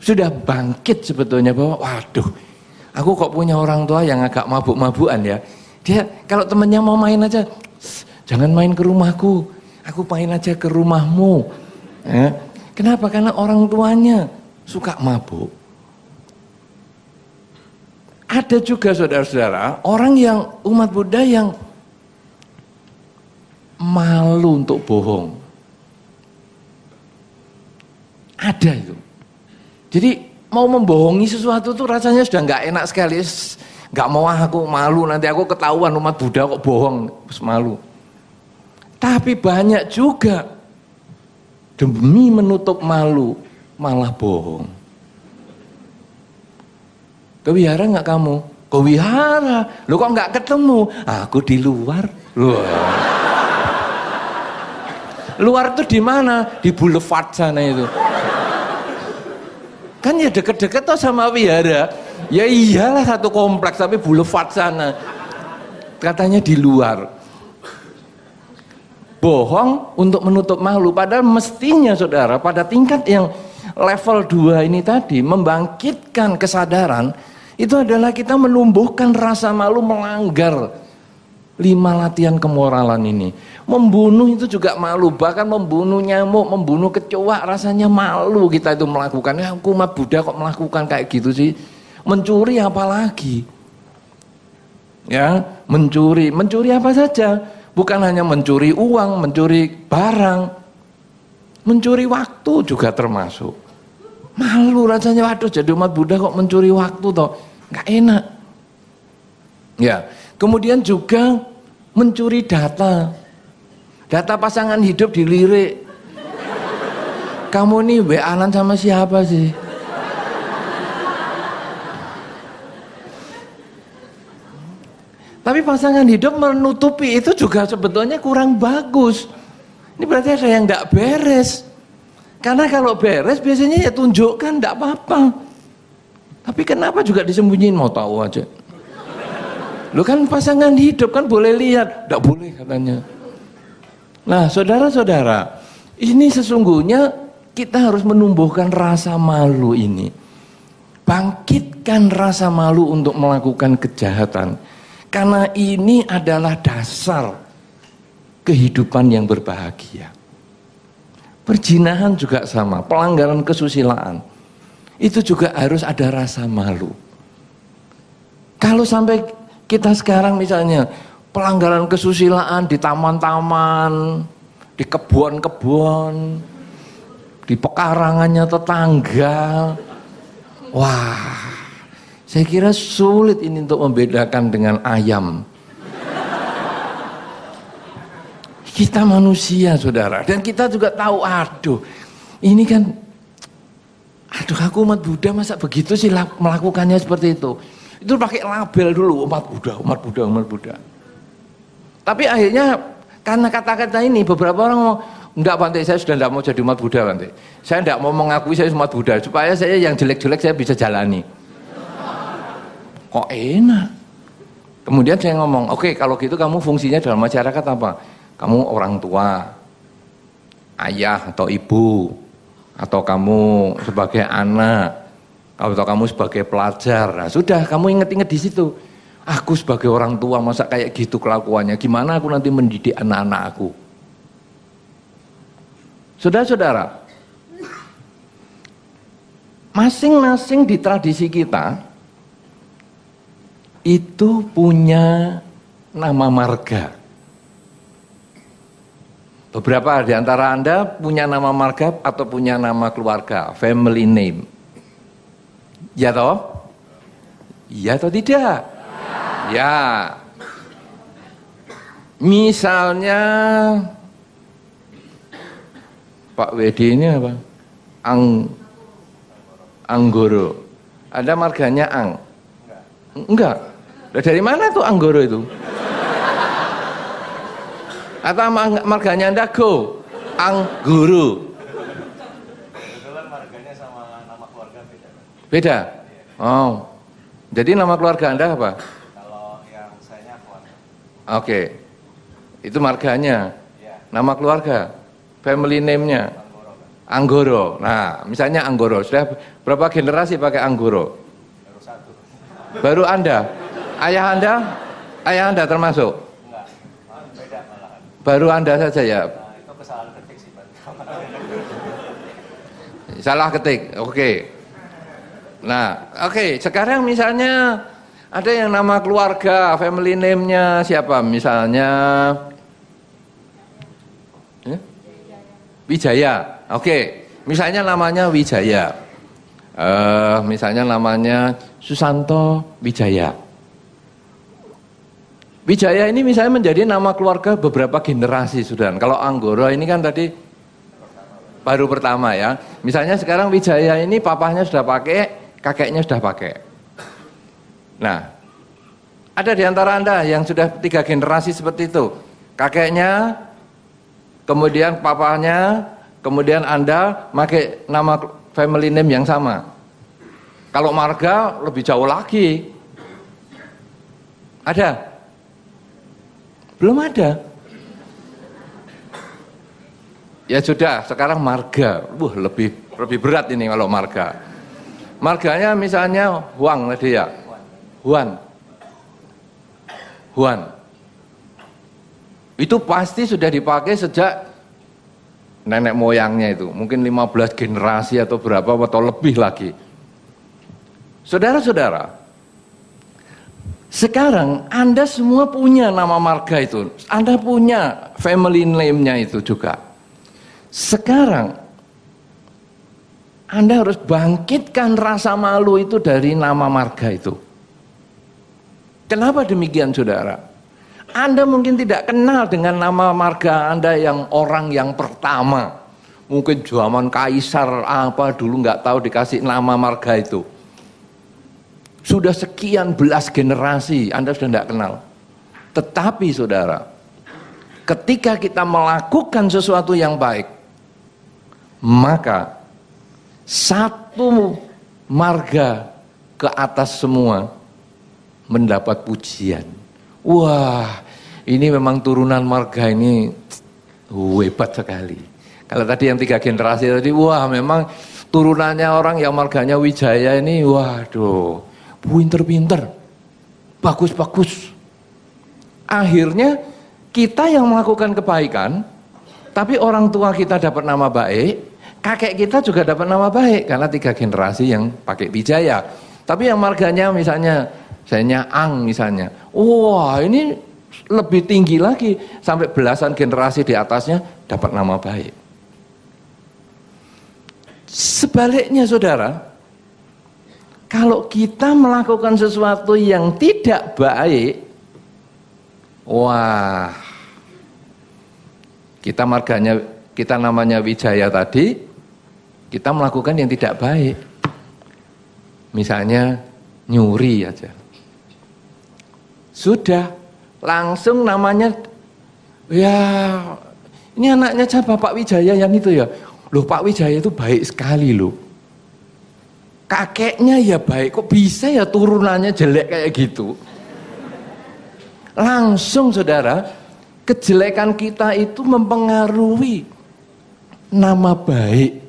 sudah bangkit sebetulnya bahwa waduh, aku kok punya orang tua yang agak mabuk-mabukan ya. Dia kalau temennya mau main aja, jangan main ke rumahku, aku main aja ke rumahmu. Kenapa? Karena orang tuanya suka mabuk. Ada juga saudara-saudara, orang yang umat Buddha yang malu untuk bohong. Ada itu. Jadi mau membohongi sesuatu tuh rasanya sudah nggak enak sekali. Nggak mau aku malu, nanti aku ketahuan umat Buddha kok bohong, terus malu. Tapi banyak juga demi menutup malu malah bohong. Ke wihara nggak kamu? Ke wihara, lo kok nggak ketemu? Aku di luar. Luar tuh di mana? Di boulevard sana itu. Kan ya deket-deket tuh sama wihara. Ya iyalah satu kompleks tapi boulevard sana. Katanya di luar. Bohong untuk menutup malu. Padahal mestinya saudara pada tingkat yang level 2 ini tadi membangkitkan kesadaran. Itu adalah kita menumbuhkan rasa malu melanggar 5 latihan kemoralan ini. Membunuh itu juga malu, bahkan membunuh nyamuk, membunuh kecoa rasanya malu kita itu melakukan. Ya, aku umat Buddha kok melakukan kayak gitu sih. Mencuri apalagi? Ya, mencuri apa saja? Bukan hanya mencuri uang, mencuri barang. Mencuri waktu juga termasuk. Malu rasanya, waduh jadi umat Buddha kok mencuri waktu toh. Nggak enak. Ya, kemudian juga mencuri data. Data pasangan hidup dilirik. Kamu nih WA-an sama siapa sih? Tapi pasangan hidup menutupi itu juga sebetulnya kurang bagus. Ini berarti ada yang tidak beres. Karena kalau beres biasanya ya tunjukkan, tidak apa-apa. Tapi kenapa juga disembunyiin, mau tahu aja. Lu kan pasangan hidup kan boleh lihat, tidak boleh katanya. Nah saudara-saudara, ini sesungguhnya kita harus menumbuhkan rasa malu ini. Bangkitkan rasa malu untuk melakukan kejahatan. Karena ini adalah dasar kehidupan yang berbahagia. Perzinahan juga sama, pelanggaran kesusilaan. Itu juga harus ada rasa malu. Kalau sampai kita sekarang misalnya pelanggaran kesusilaan di taman-taman, di kebun-kebun, di pekarangannya tetangga. Wah, saya kira sulit ini untuk membedakan dengan ayam. Kita manusia saudara, dan kita juga tahu, aduh, ini kan, aduh aku umat Buddha masa begitu sih melakukannya seperti itu. Itu pakai label dulu, umat Buddha, umat Buddha, umat Buddha. Tapi akhirnya karena kata-kata ini beberapa orang mau, enggak Bante, saya sudah tidak mau jadi umat Buddha Bante. Saya tidak mau mengakui saya umat Buddha, supaya saya yang jelek-jelek saya bisa jalani. Kok enak? Kemudian saya ngomong, oke, kalau gitu kamu fungsinya dalam masyarakat apa? Kamu orang tua, ayah atau ibu, atau kamu sebagai anak, atau kamu sebagai pelajar. Nah sudah, kamu inget-inget di situ. Aku sebagai orang tua masa kayak gitu kelakuannya, gimana aku nanti mendidik anak-anak aku? Saudara-saudara, masing-masing di tradisi kita itu punya nama marga. Beberapa di antara Anda punya nama marga atau punya nama keluarga, family name. Ya toh? Iya atau tidak? Ya, misalnya Pak Wedi ini apa? Anggoro. Ada marganya Ang? Enggak. Dari mana tuh Anggoro itu? Atau marganya Anda Go? Anggoro. Kebetulan marganya sama nama keluarga beda. Beda? Oh. Jadi nama keluarga Anda apa? Kalau yang saya Afwan. Oke. Itu marganya. Ya. Nama keluarga. Family name-nya. Anggoro. Nah, misalnya Anggoro. Sudah berapa generasi pakai Anggoro? Baru satu. Baru Anda? Ayah Anda? Ayah Anda termasuk? Enggak. Beda malahan. Baru Anda saja ya? Nah, itu kesalahan ketik sih, Pak. Salah ketik. Oke. Nah, oke. Sekarang misalnya ada yang nama keluarga, family name-nya siapa? Misalnya Wijaya. Oke. Misalnya namanya Wijaya. Misalnya namanya Susanto Wijaya. Wijaya ini misalnya menjadi nama keluarga beberapa generasi sudah. Kalau Anggoro ini kan tadi baru pertama ya. Misalnya sekarang Wijaya ini papahnya sudah pakai, kakeknya sudah pakai. Nah, ada di antara Anda yang sudah 3 generasi seperti itu. Kakeknya, kemudian papahnya, kemudian Anda pakai nama family name yang sama. Kalau marga lebih jauh lagi. Ada? Belum ada. Ya sudah, sekarang marga. Lebih berat ini kalau marga. Marganya misalnya Huang tadi ya. Huan. Itu pasti sudah dipakai sejak nenek moyangnya itu. Mungkin 15 generasi atau berapa atau lebih lagi. Saudara-saudara, sekarang Anda semua punya nama marga itu. Anda punya family name-nya itu juga. Sekarang Anda harus bangkitkan rasa malu itu dari nama marga itu. Kenapa demikian, saudara? Anda mungkin tidak kenal dengan nama marga Anda yang orang yang pertama. Mungkin zaman kaisar apa dulu nggak tahu dikasih nama marga itu. Sudah sekian belas generasi Anda sudah tidak kenal. Tetapi saudara, ketika kita melakukan sesuatu yang baik, maka satu marga ke atas semua mendapat pujian. Wah, ini memang turunan marga ini hebat sekali. Kalau tadi yang 3 generasi tadi, wah memang turunannya orang yang marganya Wijaya ini, waduh, pinter-pinter, bagus-bagus. Akhirnya kita yang melakukan kebaikan, tapi orang tua kita dapat nama baik, kakek kita juga dapat nama baik karena 3 generasi yang pakai Wijaya. Tapi yang marganya misalnya saya Ang misalnya, wah ini lebih tinggi lagi sampai belasan generasi di atasnya dapat nama baik. Sebaliknya saudara, kalau kita melakukan sesuatu yang tidak baik, wah kita marganya, kita namanya Wijaya tadi, kita melakukan yang tidak baik. Misalnya nyuri aja. Sudah, langsung namanya, ya ini anaknya siapa Pak Wijaya yang itu ya. Loh Pak Wijaya itu baik sekali loh. Kakeknya ya baik, kok bisa ya turunannya jelek kayak gitu. Langsung saudara, kejelekan kita itu mempengaruhi nama baik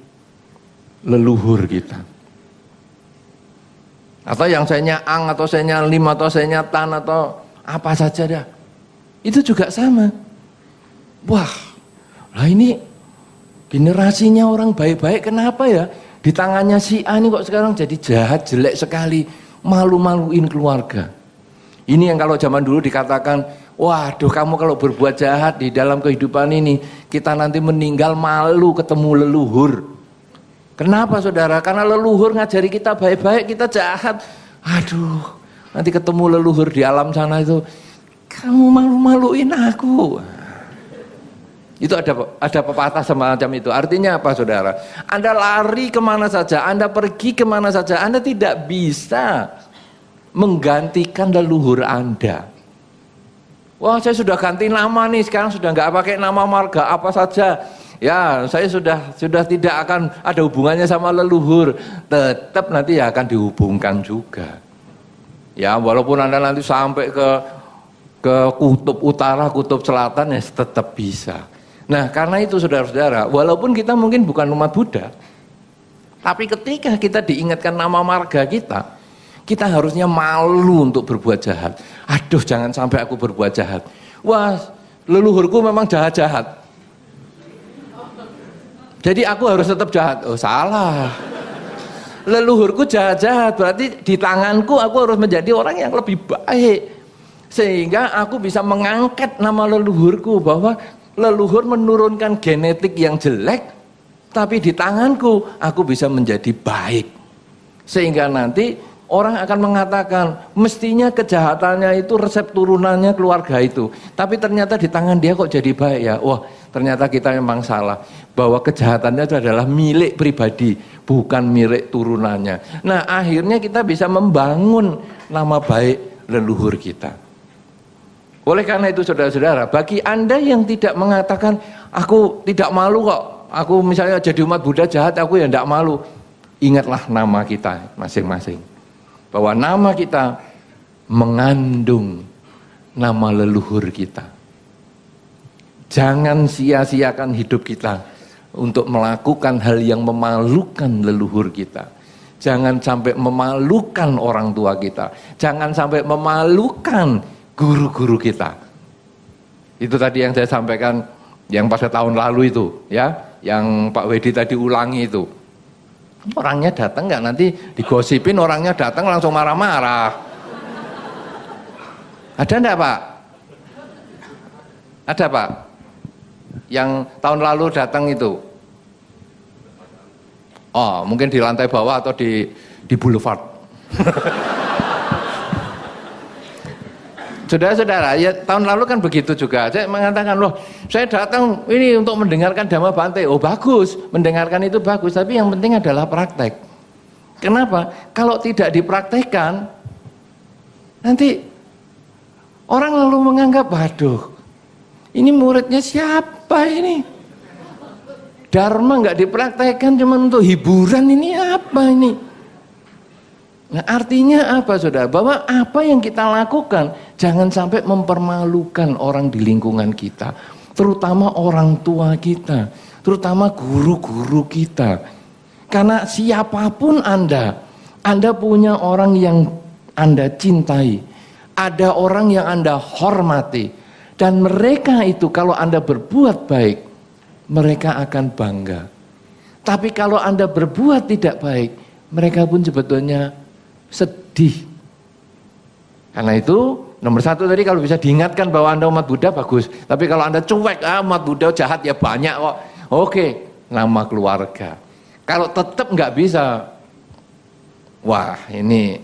leluhur kita. Atau yang sayanya Ang, atau sayanya Lim, atau sayanya Tan, atau apa saja dah. Itu juga sama. Wah, lah ini generasinya orang baik-baik, kenapa ya? Di tangannya si A ini kok sekarang jadi jahat, jelek sekali, malu-maluin keluarga. Ini yang kalau zaman dulu dikatakan, waduh kamu kalau berbuat jahat di dalam kehidupan ini, kita nanti meninggal malu ketemu leluhur. Kenapa saudara? Karena leluhur ngajari kita baik-baik, kita jahat. Aduh, nanti ketemu leluhur di alam sana itu, kamu malu-maluin aku. Itu ada pepatah semacam itu. Artinya apa saudara? Anda lari kemana saja, Anda pergi kemana saja, Anda tidak bisa menggantikan leluhur Anda. Wah, saya sudah ganti nama nih, sekarang sudah nggak pakai nama marga apa saja. Ya, saya sudah tidak akan ada hubungannya sama leluhur. Tetap nanti akan dihubungkan juga. Ya, walaupun Anda nanti sampai ke kutub utara, kutub selatan, ya tetap bisa. Nah, karena itu saudara-saudara, walaupun kita mungkin bukan umat Buddha, tapi ketika kita diingatkan nama marga kita harusnya malu untuk berbuat jahat. Aduh, jangan sampai aku berbuat jahat. Wah, leluhurku memang jahat-jahat. Jadi aku harus tetap jahat. Oh, salah. Leluhurku jahat-jahat, berarti di tanganku aku harus menjadi orang yang lebih baik. Sehingga aku bisa mengangkat nama leluhurku, bahwa leluhur menurunkan genetik yang jelek, tapi di tanganku aku bisa menjadi baik. Sehingga nanti orang akan mengatakan, mestinya kejahatannya itu resep turunannya keluarga itu. Tapi ternyata di tangan dia kok jadi baik ya. Wah, ternyata kita memang salah. Bahwa kejahatannya itu adalah milik pribadi, bukan milik turunannya. Nah, akhirnya kita bisa membangun nama baik leluhur kita. Oleh karena itu saudara-saudara, bagi Anda yang tidak mengatakan, aku tidak malu kok, aku misalnya jadi umat Buddha jahat, aku ya tidak malu. Ingatlah nama kita masing-masing. Bahwa nama kita mengandung nama leluhur kita. Jangan sia-siakan hidup kita untuk melakukan hal yang memalukan leluhur kita. Jangan sampai memalukan orang tua kita. Jangan sampai memalukan guru-guru kita. Itu tadi yang saya sampaikan yang pada tahun lalu itu, ya, yang Pak Wedi tadi ulangi itu. Orangnya datang nggak, nanti digosipin, orangnya datang langsung marah-marah. Ada enggak Pak? Ada Pak? Yang tahun lalu datang itu? Oh, mungkin di lantai bawah atau di boulevard. Saudara-saudara, ya tahun lalu kan begitu juga. Saya mengatakan, loh, saya datang ini untuk mendengarkan Dhamma Bhante. Oh bagus, mendengarkan itu bagus, tapi yang penting adalah praktek. Kenapa? Kalau tidak dipraktekkan, nanti orang lalu menganggap, waduh, ini muridnya siapa ini? Dharma nggak dipraktekkan cuma untuk hiburan, ini apa ini? Nah, artinya apa saudara? Bahwa apa yang kita lakukan jangan sampai mempermalukan orang di lingkungan kita, terutama orang tua kita, terutama guru-guru kita. Karena siapapun Anda punya orang yang Anda cintai, ada orang yang Anda hormati, dan mereka itu kalau Anda berbuat baik, mereka akan bangga. Tapi kalau Anda berbuat tidak baik, mereka pun sebetulnya sedih. Karena itu nomor satu tadi, kalau bisa diingatkan bahwa Anda umat Buddha bagus. Tapi kalau Anda cuek, umat Buddha jahat ya banyak kok. Oke, nama keluarga. Kalau tetap nggak bisa, wah ini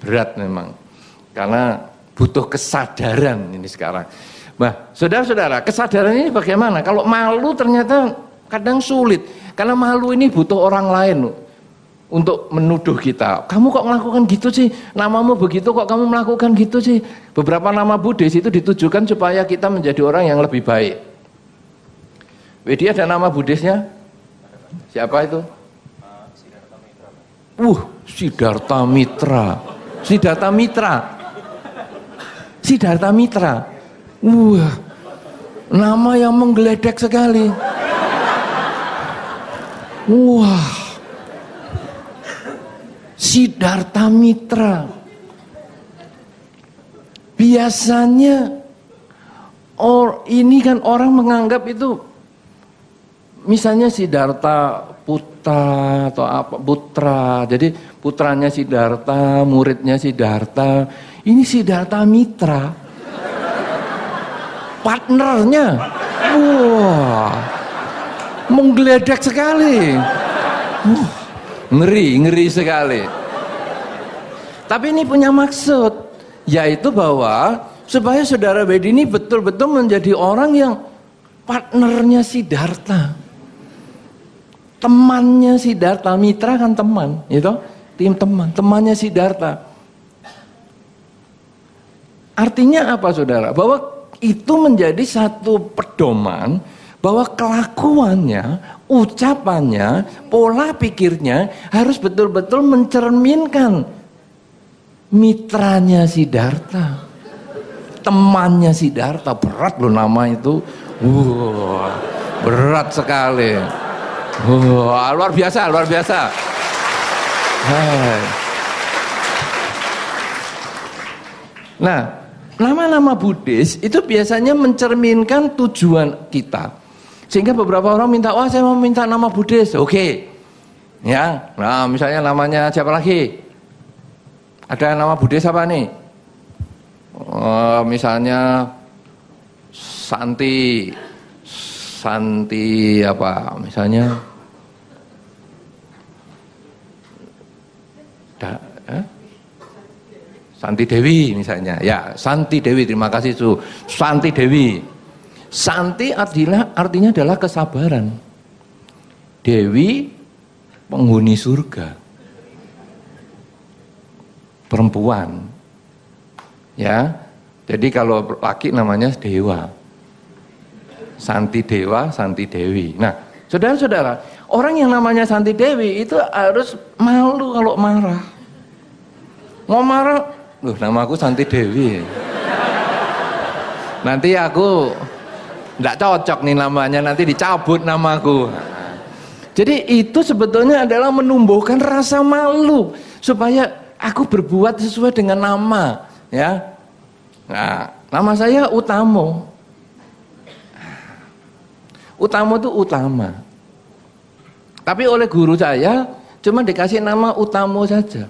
berat memang. Karena butuh kesadaran ini sekarang. Nah, saudara-saudara, kesadaran ini bagaimana? Kalau malu ternyata kadang sulit. Karena malu ini butuh orang lain untuk menuduh kita. Kamu kok melakukan gitu sih? Namamu begitu kok kamu melakukan gitu sih? Beberapa nama Buddhis itu ditujukan supaya kita menjadi orang yang lebih baik. Wedi ada nama Buddhisnya? Siapa itu? Siddhartha Mitra. Siddhartha Mitra. Siddhartha Mitra. Nama yang menggeledek sekali. Siddhartha Mitra. Biasanya ini kan orang menganggap itu misalnya Siddhartha putra atau apa putra. Jadi putranya Siddhartha, muridnya Siddhartha. Ini Siddhartha Mitra. Partnernya. Menggeledek sekali. Ngeri sekali. Tapi ini punya maksud. Yaitu bahwa supaya saudara Bedi ini betul-betul menjadi orang yang partnernya Siddhartha. Temannya Siddhartha, mitra kan teman, gitu. Tim teman, temannya Siddhartha. Artinya apa saudara? Bahwa itu menjadi satu pedoman bahwa kelakuannya, ucapannya, pola pikirnya harus betul-betul mencerminkan mitranya Siddhartha, temannya Siddhartha. Berat loh nama itu, berat sekali, luar biasa, luar biasa. Hai. Nah, nama-nama Buddhis itu biasanya mencerminkan tujuan kita, sehingga beberapa orang minta, wah saya mau minta nama Buddhis, oke, ya. Nah, misalnya namanya siapa lagi? Ada nama Buddhis apa nih? Misalnya Santi apa? Misalnya Santi Dewi misalnya. Ya, Santi Dewi, terima kasih Su. Santi Dewi. Santi artinya adalah kesabaran. Dewi penghuni surga. Perempuan, ya. Jadi kalau laki namanya Dewa, Santi Dewa, Santi Dewi. Nah, saudara-saudara, orang yang namanya Santi Dewi itu harus malu kalau marah. Mau marah, loh nama aku Santi Dewi. Nanti aku enggak cocok nih namanya, nanti dicabut namaku. Jadi itu sebetulnya adalah menumbuhkan rasa malu supaya aku berbuat sesuai dengan nama, ya. Nah, nama saya Utamo. Utamo itu utama. Tapi oleh guru saya cuma dikasih nama Utamo saja.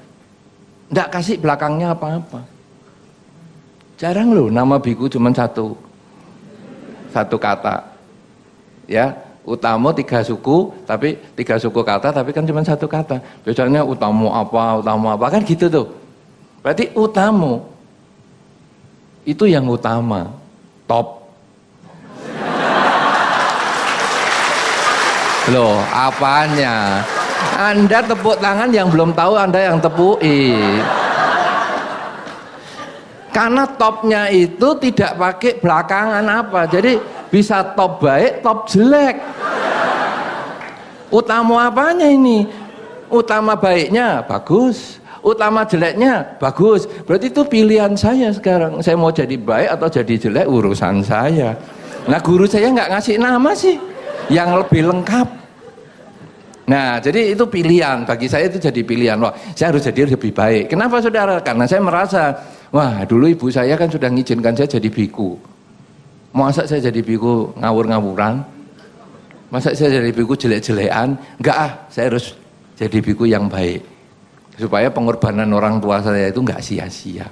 Enggak kasih belakangnya apa-apa. Jarang loh nama biku cuma satu kata. Ya. Utamo 3 suku, tapi 3 suku kata, tapi kan cuma 1 kata. Biasanya utamo apa kan gitu tuh. Berarti utamo itu yang utama, top. Loh, apanya? Anda tepuk tangan yang belum tahu, Anda yang tepuki. Karena topnya itu tidak pakai belakangan apa. Jadi bisa top baik, top jelek. Utama apanya ini? Utama baiknya bagus, utama jeleknya bagus. Berarti itu pilihan saya sekarang. Saya mau jadi baik atau jadi jelek urusan saya. Nah, guru saya nggak ngasih nama sih yang lebih lengkap. Nah, jadi itu pilihan. Bagi saya itu jadi pilihan. Wah, saya harus jadi lebih baik. Kenapa saudara? Karena saya merasa, wah dulu ibu saya kan sudah ngizinkan saya jadi biku. Masa saya jadi biku ngawur-ngawuran? Masa saya jadi biku jelek-jelekan? Enggak, saya harus jadi biku yang baik. Supaya pengorbanan orang tua saya itu enggak sia-sia.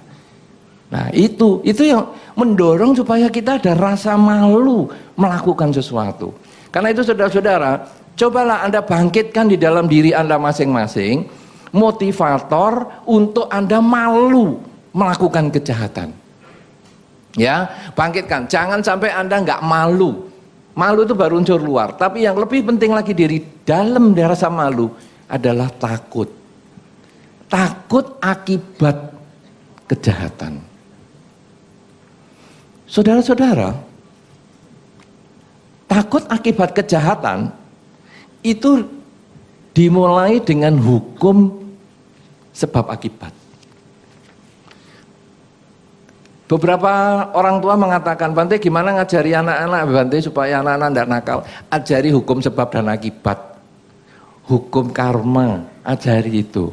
Nah itu yang mendorong supaya kita ada rasa malu melakukan sesuatu. Karena itu saudara-saudara, cobalah Anda bangkitkan di dalam diri Anda masing-masing motivator untuk Anda malu melakukan kejahatan. Ya, bangkitkan. Jangan sampai Anda nggak malu. Malu itu baru unsur luar. Tapi yang lebih penting lagi dari dalam rasa malu adalah takut. Takut akibat kejahatan. Saudara-saudara, takut akibat kejahatan itu dimulai dengan hukum sebab akibat. Beberapa orang tua mengatakan, Bante gimana ngajari anak-anak Bante supaya anak-anak tidak nakal? Ajari hukum sebab dan akibat. Hukum karma, ajari itu.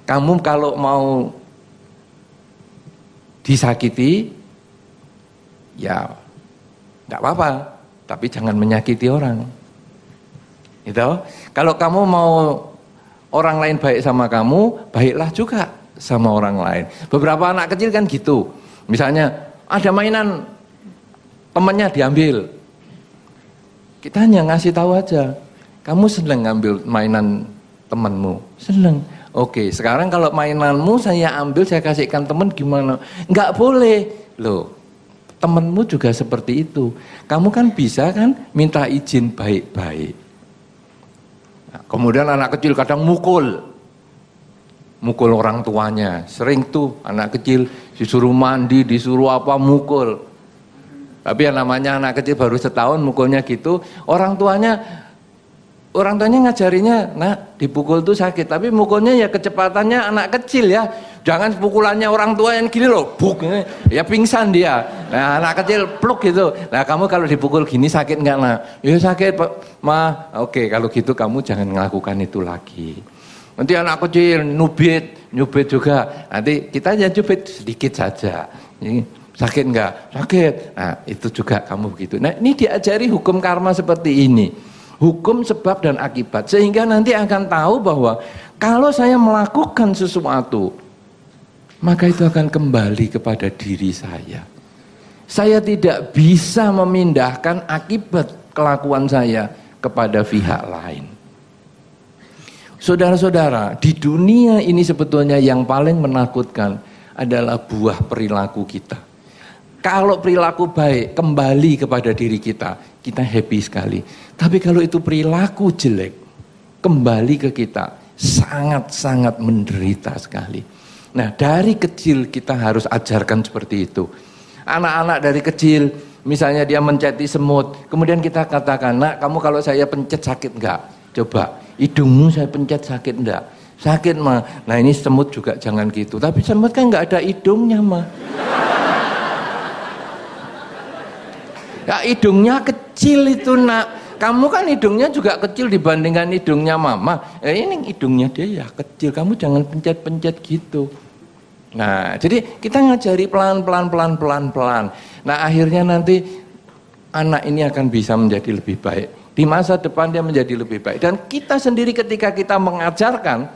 Kamu kalau mau disakiti, ya tidak apa-apa, tapi jangan menyakiti orang. Gitu. Kalau kamu mau orang lain baik sama kamu, baiklah juga sama orang lain. Beberapa anak kecil kan gitu. Misalnya ada mainan temannya diambil, kita hanya ngasih tahu aja, kamu seneng ngambil mainan temanmu, seneng. Oke, sekarang kalau mainanmu saya ambil, saya kasihkan teman gimana? Nggak boleh. Loh, temenmu juga seperti itu. Kamu kan bisa kan minta izin baik-baik. Nah, kemudian anak kecil kadang mukul orang tuanya. Sering tuh anak kecil disuruh mandi, disuruh apa, mukul. Tapi yang namanya anak kecil baru setahun mukulnya gitu, orang tuanya ngajarinya, nah dipukul tuh sakit, tapi mukulnya ya kecepatannya anak kecil ya, jangan pukulannya orang tua yang gini loh, buk, ya pingsan dia. Nah anak kecil pluk gitu, nah kamu kalau dipukul gini sakit nggak nak? Ya sakit Pak, Ma. Oke, kalau gitu kamu jangan melakukan itu lagi. Nanti anak kecil nyubit juga, nanti kita aja nyubit sedikit saja. Sakit enggak? Sakit. Nah itu juga kamu begitu. Nah ini diajari hukum karma seperti ini. Hukum sebab dan akibat. Sehingga nanti akan tahu bahwa kalau saya melakukan sesuatu, maka itu akan kembali kepada diri saya. Saya tidak bisa memindahkan akibat kelakuan saya kepada pihak lain. Saudara-saudara, di dunia ini sebetulnya yang paling menakutkan adalah buah perilaku kita. Kalau perilaku baik kembali kepada diri kita, kita happy sekali. Tapi kalau itu perilaku jelek kembali ke kita, sangat-sangat menderita sekali. Nah, dari kecil kita harus ajarkan seperti itu. Anak-anak dari kecil, misalnya dia menceti semut, kemudian kita katakan, nak kamu kalau saya pencet sakit enggak? Coba, hidungmu saya pencet sakit enggak? Sakit mah. Nah ini semut juga jangan gitu. Tapi semut kan enggak ada hidungnya mah. Ya hidungnya kecil itu nak. Kamu kan hidungnya juga kecil dibandingkan hidungnya mama. Ini hidungnya dia ya kecil. Kamu jangan pencet-pencet gitu. Nah jadi kita ngajari pelan-pelan. Nah akhirnya nanti anak ini akan bisa menjadi lebih baik. Di masa depan dia menjadi lebih baik. Dan kita sendiri ketika kita mengajarkan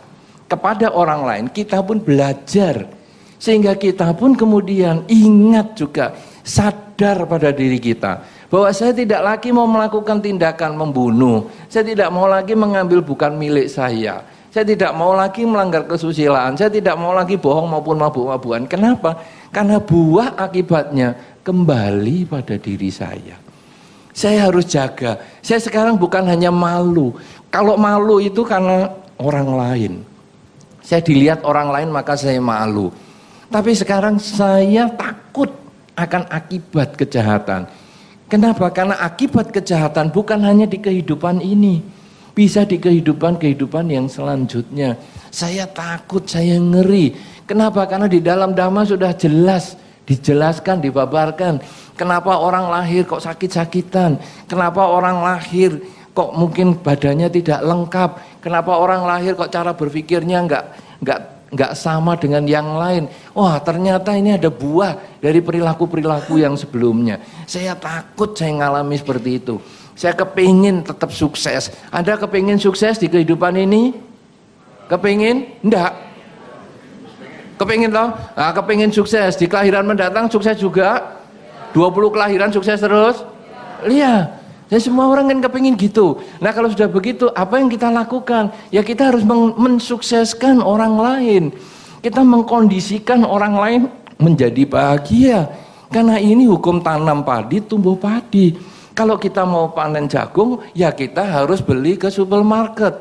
kepada orang lain, kita pun belajar. Sehingga kita pun kemudian ingat juga, sadar pada diri kita bahwa saya tidak lagi mau melakukan tindakan membunuh, saya tidak mau lagi mengambil bukan milik saya tidak mau lagi melanggar kesusilaan, saya tidak mau lagi bohong maupun mabuk-mabukan. Kenapa? Karena buah akibatnya kembali pada diri saya. Saya harus jaga. Saya sekarang bukan hanya malu. Kalau malu itu karena orang lain, saya dilihat orang lain maka saya malu. Tapi sekarang saya takut akan akibat kejahatan. Kenapa? Karena akibat kejahatan bukan hanya di kehidupan ini, bisa di kehidupan yang selanjutnya. Saya takut, saya ngeri. Kenapa? Karena di dalam Dhamma sudah jelas dijelaskan, dibabarkan. Kenapa orang lahir kok sakit-sakitan? Kenapa orang lahir kok mungkin badannya tidak lengkap? Kenapa orang lahir kok cara berpikirnya enggak sama dengan yang lain? Wah, ternyata ini ada buah dari perilaku-perilaku yang sebelumnya. Saya takut saya ngalami seperti itu. Saya kepingin tetap sukses. Anda kepingin sukses di kehidupan ini? Kepingin? Enggak. Kepingin toh? Nah, kepingin sukses di kelahiran mendatang sukses juga? 20 kelahiran sukses terus? Iya. Ya semua orang kan kepingin gitu. Nah kalau sudah begitu, apa yang kita lakukan? Ya kita harus mensukseskan orang lain. Kita mengkondisikan orang lain menjadi bahagia. Karena ini hukum tanam padi, tumbuh padi. Kalau kita mau panen jagung, ya kita harus beli ke supermarket.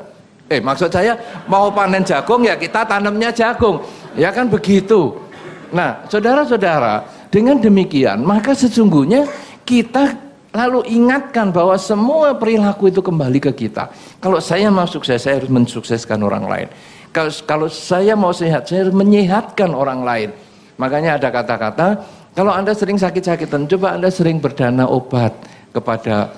Maksud saya mau panen jagung, ya kita tanamnya jagung. Ya kan begitu. Nah saudara-saudara, dengan demikian maka sesungguhnya kita lalu ingatkan bahwa semua perilaku itu kembali ke kita. Kalau saya mau sukses, saya harus mensukseskan orang lain. Kalau saya mau sehat, saya harus menyehatkan orang lain. Makanya ada kata-kata, kalau Anda sering sakit-sakitan, coba Anda sering berdana obat kepada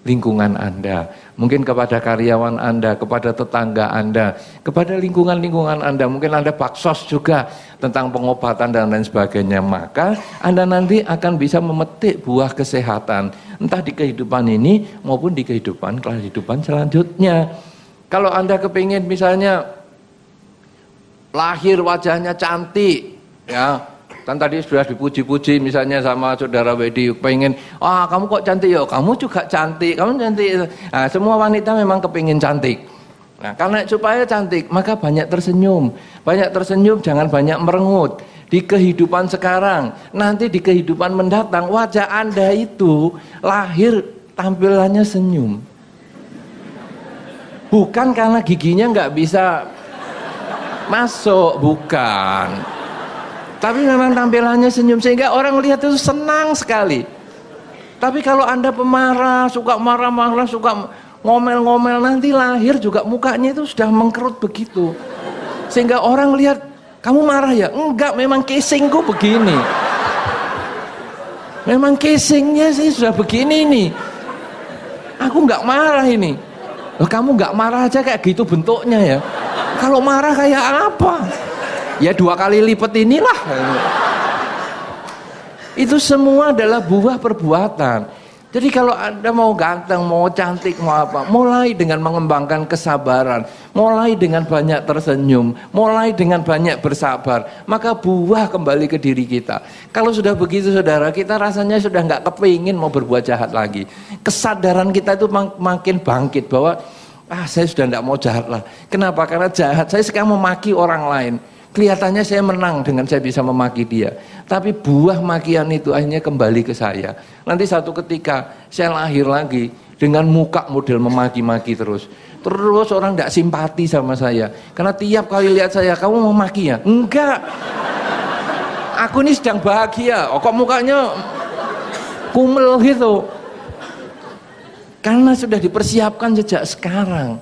lingkungan Anda, mungkin kepada karyawan Anda, kepada tetangga Anda, kepada lingkungan-lingkungan Anda, mungkin Anda baksos juga tentang pengobatan dan lain sebagainya. Maka Anda nanti akan bisa memetik buah kesehatan, entah di kehidupan ini maupun di kehidupan selanjutnya. Kalau Anda kepingin misalnya lahir wajahnya cantik, ya. Kan tadi sudah dipuji-puji misalnya sama saudara Wedi, pengen, kamu kok cantik ya, kamu juga cantik, kamu cantik. Nah, semua wanita memang kepingin cantik. Nah, karena supaya cantik, maka banyak tersenyum. Banyak tersenyum, jangan banyak merengut. Di kehidupan sekarang, nanti di kehidupan mendatang, wajah Anda itu lahir tampilannya senyum. Bukan karena giginya nggak bisa masuk, bukan. Tapi memang tampilannya senyum, sehingga orang lihat itu senang sekali. Tapi kalau Anda pemarah, suka marah-marah, suka ngomel-ngomel, nanti lahir juga mukanya itu sudah mengkerut begitu. Sehingga orang lihat, kamu marah ya? Enggak, memang casingku begini. Memang casingnya sih sudah begini nih. Aku nggak marah ini. Loh, kamu nggak marah aja kayak gitu bentuknya ya. Kalau marah kayak apa? Ya 2 kali lipat inilah. Itu semua adalah buah perbuatan. Jadi kalau Anda mau ganteng, mau cantik, mau apa, mulai dengan mengembangkan kesabaran, mulai dengan banyak tersenyum, mulai dengan banyak bersabar, maka buah kembali ke diri kita. Kalau sudah begitu saudara, kita rasanya sudah nggak kepingin mau berbuat jahat lagi. Kesadaran kita itu makin bangkit bahwa saya sudah nggak mau jahat lah. Kenapa? Karena jahat, saya sekarang memaki orang lain. Kelihatannya saya menang dengan saya bisa memaki dia. Tapi buah makian itu akhirnya kembali ke saya. Nanti satu ketika saya lahir lagi dengan muka model memaki-maki terus. Terus orang tidak simpati sama saya. Karena tiap kali lihat saya, kamu memaki ya? Enggak. Aku ini sedang bahagia. Kok mukanya kumel gitu? Karena sudah dipersiapkan sejak sekarang.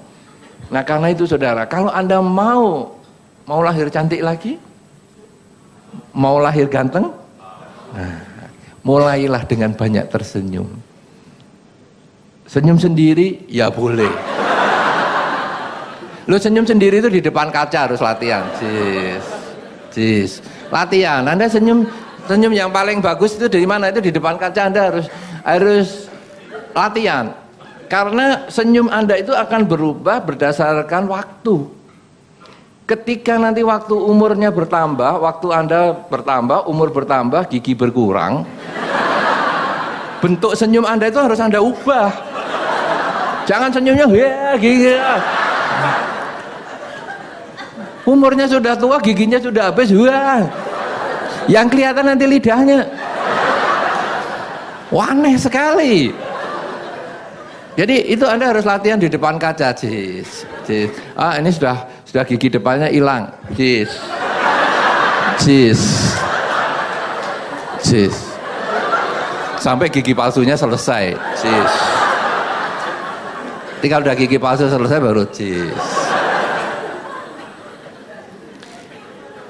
Nah karena itu saudara, kalau Anda mau lahir cantik lagi? Mau lahir ganteng? Nah, mulailah dengan banyak tersenyum. Senyum sendiri? Ya boleh. Lo senyum sendiri itu di depan kaca harus latihan. Latihan. Anda senyum yang paling bagus itu dari mana? Itu di depan kaca. Anda harus latihan. Karena senyum Anda itu akan berubah berdasarkan waktu. Ketika nanti waktu umurnya bertambah, waktu Anda bertambah, umur bertambah, gigi berkurang, bentuk senyum Anda itu harus Anda ubah. Jangan senyumnya ya gigi. Umurnya sudah tua, giginya sudah habis, wah. Yang kelihatan nanti lidahnya. Aneh sekali. Jadi itu Anda harus latihan di depan kaca, Cis. Ini sudah gigi depannya hilang, Cis. Sampai gigi palsunya selesai, Cis. Tinggal udah gigi palsu selesai baru Cis.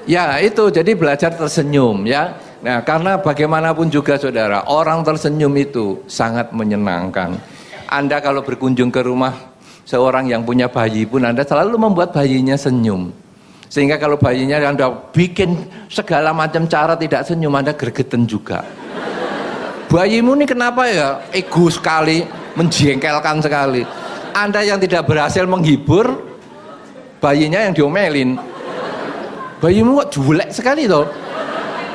Ya itu, jadi belajar tersenyum ya. Nah karena bagaimanapun juga saudara, orang tersenyum itu sangat menyenangkan. Anda kalau berkunjung ke rumah seorang yang punya bayi pun Anda selalu membuat bayinya senyum. Sehingga kalau bayinya Anda bikin segala macam cara tidak senyum, Anda gregeten juga. Bayimu ini kenapa ya ego sekali, menjengkelkan sekali. Anda yang tidak berhasil menghibur, bayinya yang diomelin. Bayimu kok julek sekali toh.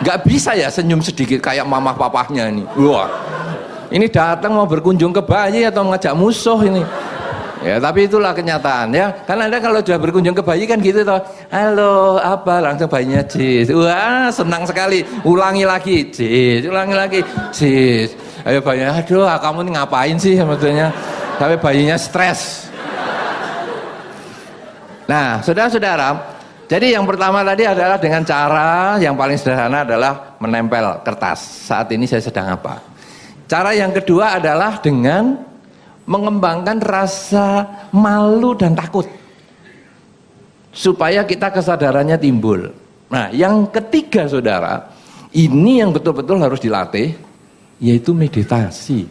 Gak bisa ya senyum sedikit kayak mamah papahnya ini. Wah. Ini datang mau berkunjung ke bayi atau mengajak musuh ini. Ya, tapi itulah kenyataan ya. Karena Anda kalau sudah berkunjung ke bayi kan gitu toh. Halo, apa? Langsung bayinya Cis. Wah, senang sekali. Ulangi lagi, Cis. Ulangi lagi, Cis. Ayo bayinya, aduh, kamu ini ngapain sih sebetulnya? Sampai bayinya stres. Nah, saudara-saudara, jadi yang pertama tadi adalah dengan cara yang paling sederhana adalah menempel kertas. Saat ini saya sedang apa? Cara yang kedua adalah dengan mengembangkan rasa malu dan takut. Supaya kita kesadarannya timbul. Nah, yang ketiga saudara, ini yang betul-betul harus dilatih, yaitu meditasi.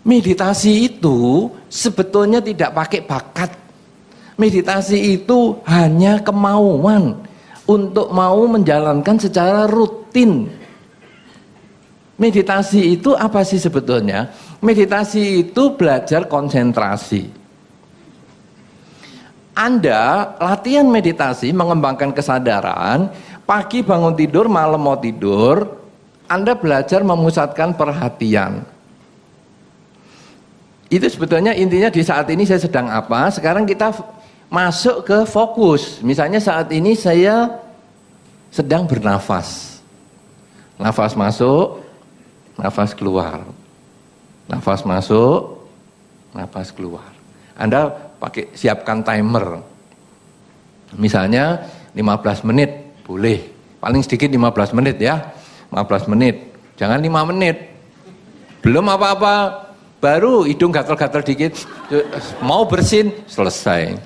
Meditasi itu sebetulnya tidak pakai bakat. Meditasi itu hanya kemauan untuk mau menjalankan secara rutin. Meditasi itu apa sih sebetulnya? Meditasi itu belajar konsentrasi. Anda latihan meditasi, mengembangkan kesadaran, pagi bangun tidur, malam mau tidur, Anda belajar memusatkan perhatian. Itu sebetulnya intinya di saat ini saya sedang apa, sekarang kita masuk ke fokus. Misalnya saat ini saya sedang bernafas. Nafas masuk, nafas keluar. Nafas masuk, nafas keluar. Anda siapkan timer. Misalnya 15 menit, boleh. Paling sedikit 15 menit ya. 15 menit. Jangan 5 menit. Belum apa-apa. Baru hidung gatal-gatal dikit. Mau bersin, selesai.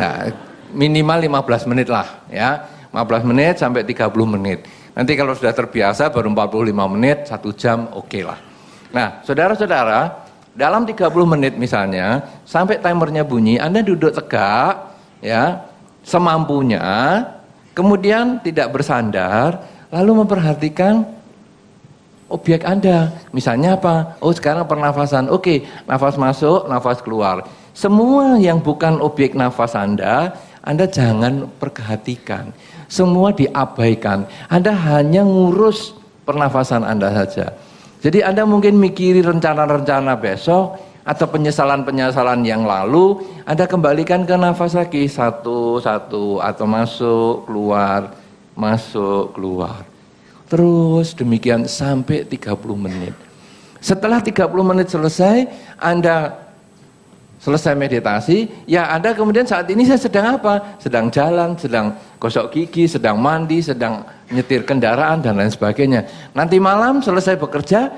Nah, minimal 15 menit lah ya. 15 menit sampai 30 menit. Nanti kalau sudah terbiasa baru 45 menit, 1 jam oke lah. Nah, saudara-saudara, dalam 30 menit misalnya, sampai timernya bunyi, Anda duduk tegak ya, semampunya, kemudian tidak bersandar, lalu memperhatikan objek Anda. Misalnya apa? Oh, sekarang pernafasan. Oke, nafas masuk, nafas keluar. Semua yang bukan objek nafas Anda jangan perhatikan. Semua diabaikan. Anda hanya ngurus pernafasan Anda saja. Jadi Anda mungkin mikiri rencana-rencana besok atau penyesalan-penyesalan yang lalu, Anda kembalikan ke nafas lagi satu-satu atau masuk, keluar. Terus demikian sampai 30 menit. Setelah 30 menit selesai, Anda selesai meditasi, ya Anda kemudian saat ini saya sedang apa? Sedang jalan, sedang gosok gigi, sedang mandi, sedang nyetir kendaraan dan lain sebagainya. Nanti malam selesai bekerja,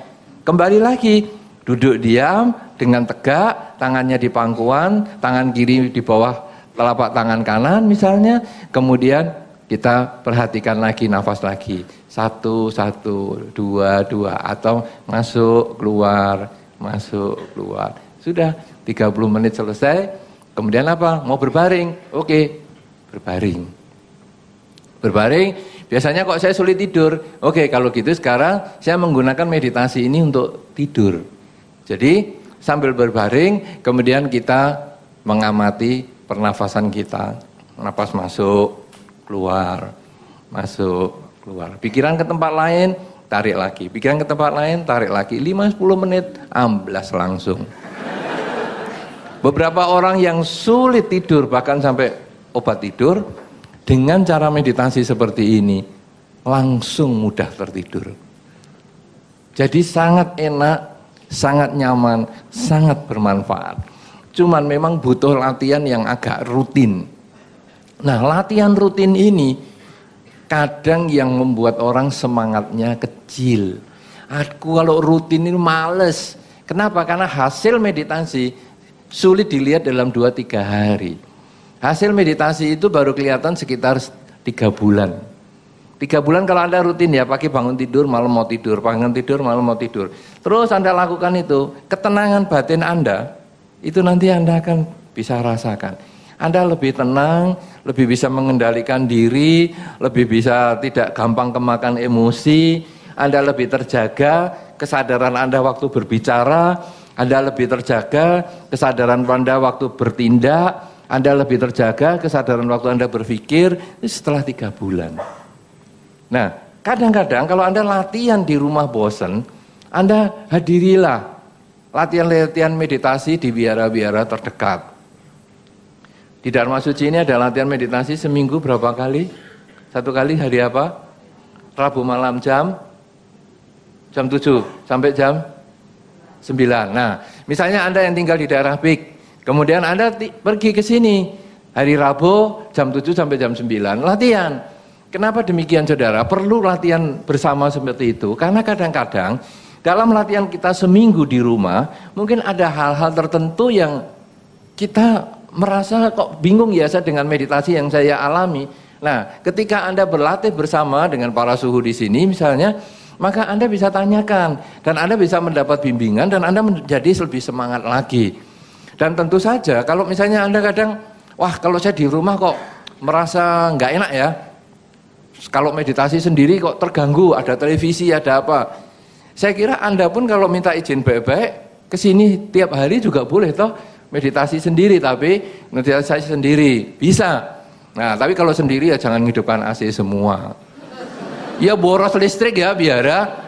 kembali lagi duduk diam dengan tegak, tangannya di pangkuan, tangan kiri di bawah telapak tangan kanan misalnya, kemudian kita perhatikan lagi nafas lagi, 1, 1, 2, 2, atau masuk keluar, sudah 30 menit selesai, kemudian apa? Mau berbaring, oke, berbaring, biasanya kok saya sulit tidur, oke kalau gitu sekarang saya menggunakan meditasi ini untuk tidur. Jadi sambil berbaring, kemudian kita mengamati pernafasan kita, napas masuk, keluar, pikiran ke tempat lain, tarik lagi, pikiran ke tempat lain, tarik lagi, 5-10 menit, amblas langsung. Beberapa orang yang sulit tidur, bahkan sampai obat tidur, dengan cara meditasi seperti ini, langsung mudah tertidur. Jadi sangat enak, sangat nyaman, sangat bermanfaat. Cuman memang butuh latihan yang agak rutin. Nah, latihan rutin ini kadang yang membuat orang semangatnya kecil. Aku kalau rutin ini males. Kenapa? Karena hasil meditasi sulit dilihat dalam 2-3 hari. Hasil meditasi itu baru kelihatan sekitar 3 bulan. 3 bulan kalau Anda rutin ya, pagi bangun tidur, malam mau tidur, bangun tidur, malam mau tidur. Terus Anda lakukan itu, ketenangan batin Anda, itu nanti Anda akan bisa rasakan. Anda lebih tenang, lebih bisa mengendalikan diri, lebih bisa tidak gampang kemakan emosi, Anda lebih terjaga, kesadaran Anda waktu berbicara, Anda lebih terjaga, kesadaran Anda waktu bertindak, Anda lebih terjaga, kesadaran waktu Anda berpikir, setelah 3 bulan. Nah, kadang-kadang kalau Anda latihan di rumah bosan, Anda hadirilah latihan-latihan meditasi di biara-biara terdekat. Di Dharma Suci ini ada latihan meditasi seminggu berapa kali? 1 kali hari apa? Rabu malam jam 7 sampai jam 9. Nah, misalnya Anda yang tinggal di daerah PIK, kemudian Anda pergi ke sini hari Rabu jam 7 sampai jam 9, latihan. Kenapa demikian saudara? Perlu latihan bersama seperti itu, karena kadang-kadang dalam latihan kita seminggu di rumah, mungkin ada hal-hal tertentu yang kita merasa kok bingung ya saya dengan meditasi yang saya alami. Nah, ketika Anda berlatih bersama dengan para suhu di sini misalnya, maka Anda bisa tanyakan dan Anda bisa mendapat bimbingan dan Anda menjadi lebih semangat lagi. Dan tentu saja kalau misalnya Anda kadang, wah kalau saya di rumah kok merasa nggak enak ya, kalau meditasi sendiri kok terganggu, ada televisi, ada apa. Saya kira Anda pun kalau minta izin baik-baik ke sini tiap hari juga boleh toh meditasi sendiri, tapi meditasi sendiri bisa. Nah, tapi kalau sendiri ya jangan hidupkan AC semua. Ya boros listrik ya biara.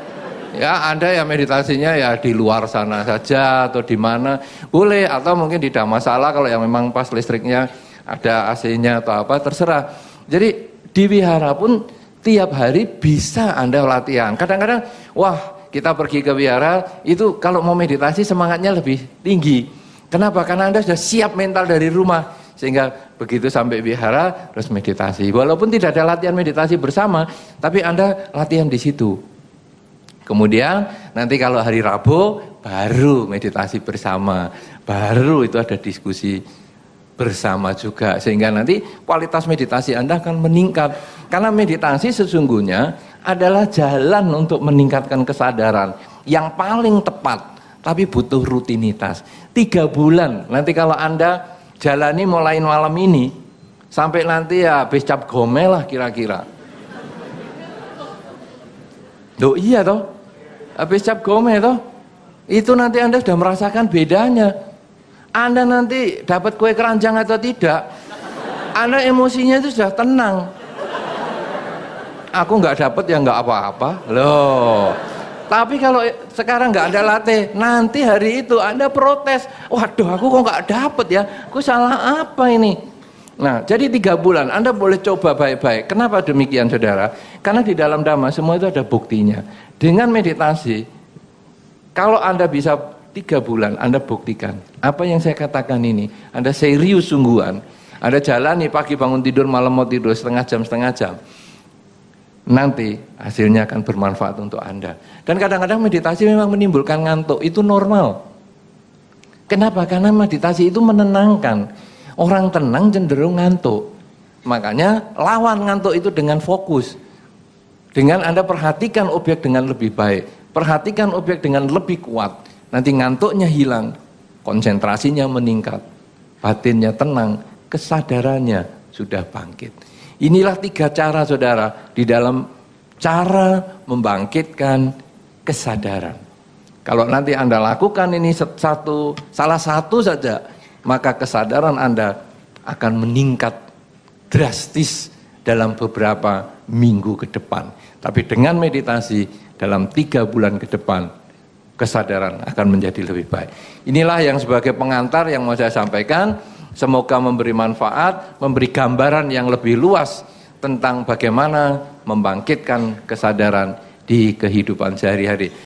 Ya Anda ya meditasinya ya di luar sana saja atau di mana boleh, atau mungkin tidak masalah kalau yang memang pas listriknya ada AC-nya atau apa, terserah. Jadi di wihara pun tiap hari bisa Anda latihan. Kadang-kadang wah kita pergi ke wihara itu kalau mau meditasi semangatnya lebih tinggi. Kenapa? Karena Anda sudah siap mental dari rumah, sehingga begitu sampai wihara terus meditasi. Walaupun tidak ada latihan meditasi bersama, tapi Anda latihan di situ. Kemudian nanti kalau hari Rabu baru meditasi bersama, baru itu ada diskusi bersama juga, sehingga nanti kualitas meditasi Anda akan meningkat. Karena meditasi sesungguhnya adalah jalan untuk meningkatkan kesadaran yang paling tepat, tapi butuh rutinitas. 3 bulan nanti kalau Anda jalani mulai malam ini sampai nanti ya habis cap gome lah kira-kira. Loh iya toh, habis cap gome toh, itu nanti Anda sudah merasakan bedanya. Anda nanti dapat kue keranjang atau tidak, Anda emosinya itu sudah tenang. Aku nggak dapat ya nggak apa-apa loh. Tapi kalau sekarang nggak ada latih, nanti hari itu Anda protes. Waduh, aku kok nggak dapat ya? Aku salah apa ini? Nah, jadi 3 bulan Anda boleh coba baik-baik. Kenapa demikian, saudara? Karena di dalam Dhamma semua itu ada buktinya. Dengan meditasi, kalau Anda bisa 3 bulan, Anda buktikan. Apa yang saya katakan ini, Anda serius sungguhan. Anda jalani pagi bangun tidur, malam mau tidur setengah jam. Nanti hasilnya akan bermanfaat untuk Anda. Dan kadang-kadang meditasi memang menimbulkan ngantuk, itu normal. Kenapa? Karena meditasi itu menenangkan. Orang tenang cenderung ngantuk. Makanya lawan ngantuk itu dengan fokus. Dengan Anda perhatikan objek dengan lebih baik, perhatikan objek dengan lebih kuat, nanti ngantuknya hilang, konsentrasinya meningkat, batinnya tenang, kesadarannya sudah bangkit. Inilah 3 cara, saudara, di dalam cara membangkitkan kesadaran. Kalau nanti Anda lakukan ini salah satu saja, maka kesadaran Anda akan meningkat drastis dalam beberapa minggu ke depan. Tapi dengan meditasi dalam 3 bulan ke depan, kesadaran akan menjadi lebih baik. Inilah yang sebagai pengantar yang mau saya sampaikan. Semoga memberi manfaat, memberi gambaran yang lebih luas tentang bagaimana membangkitkan kesadaran di kehidupan sehari-hari.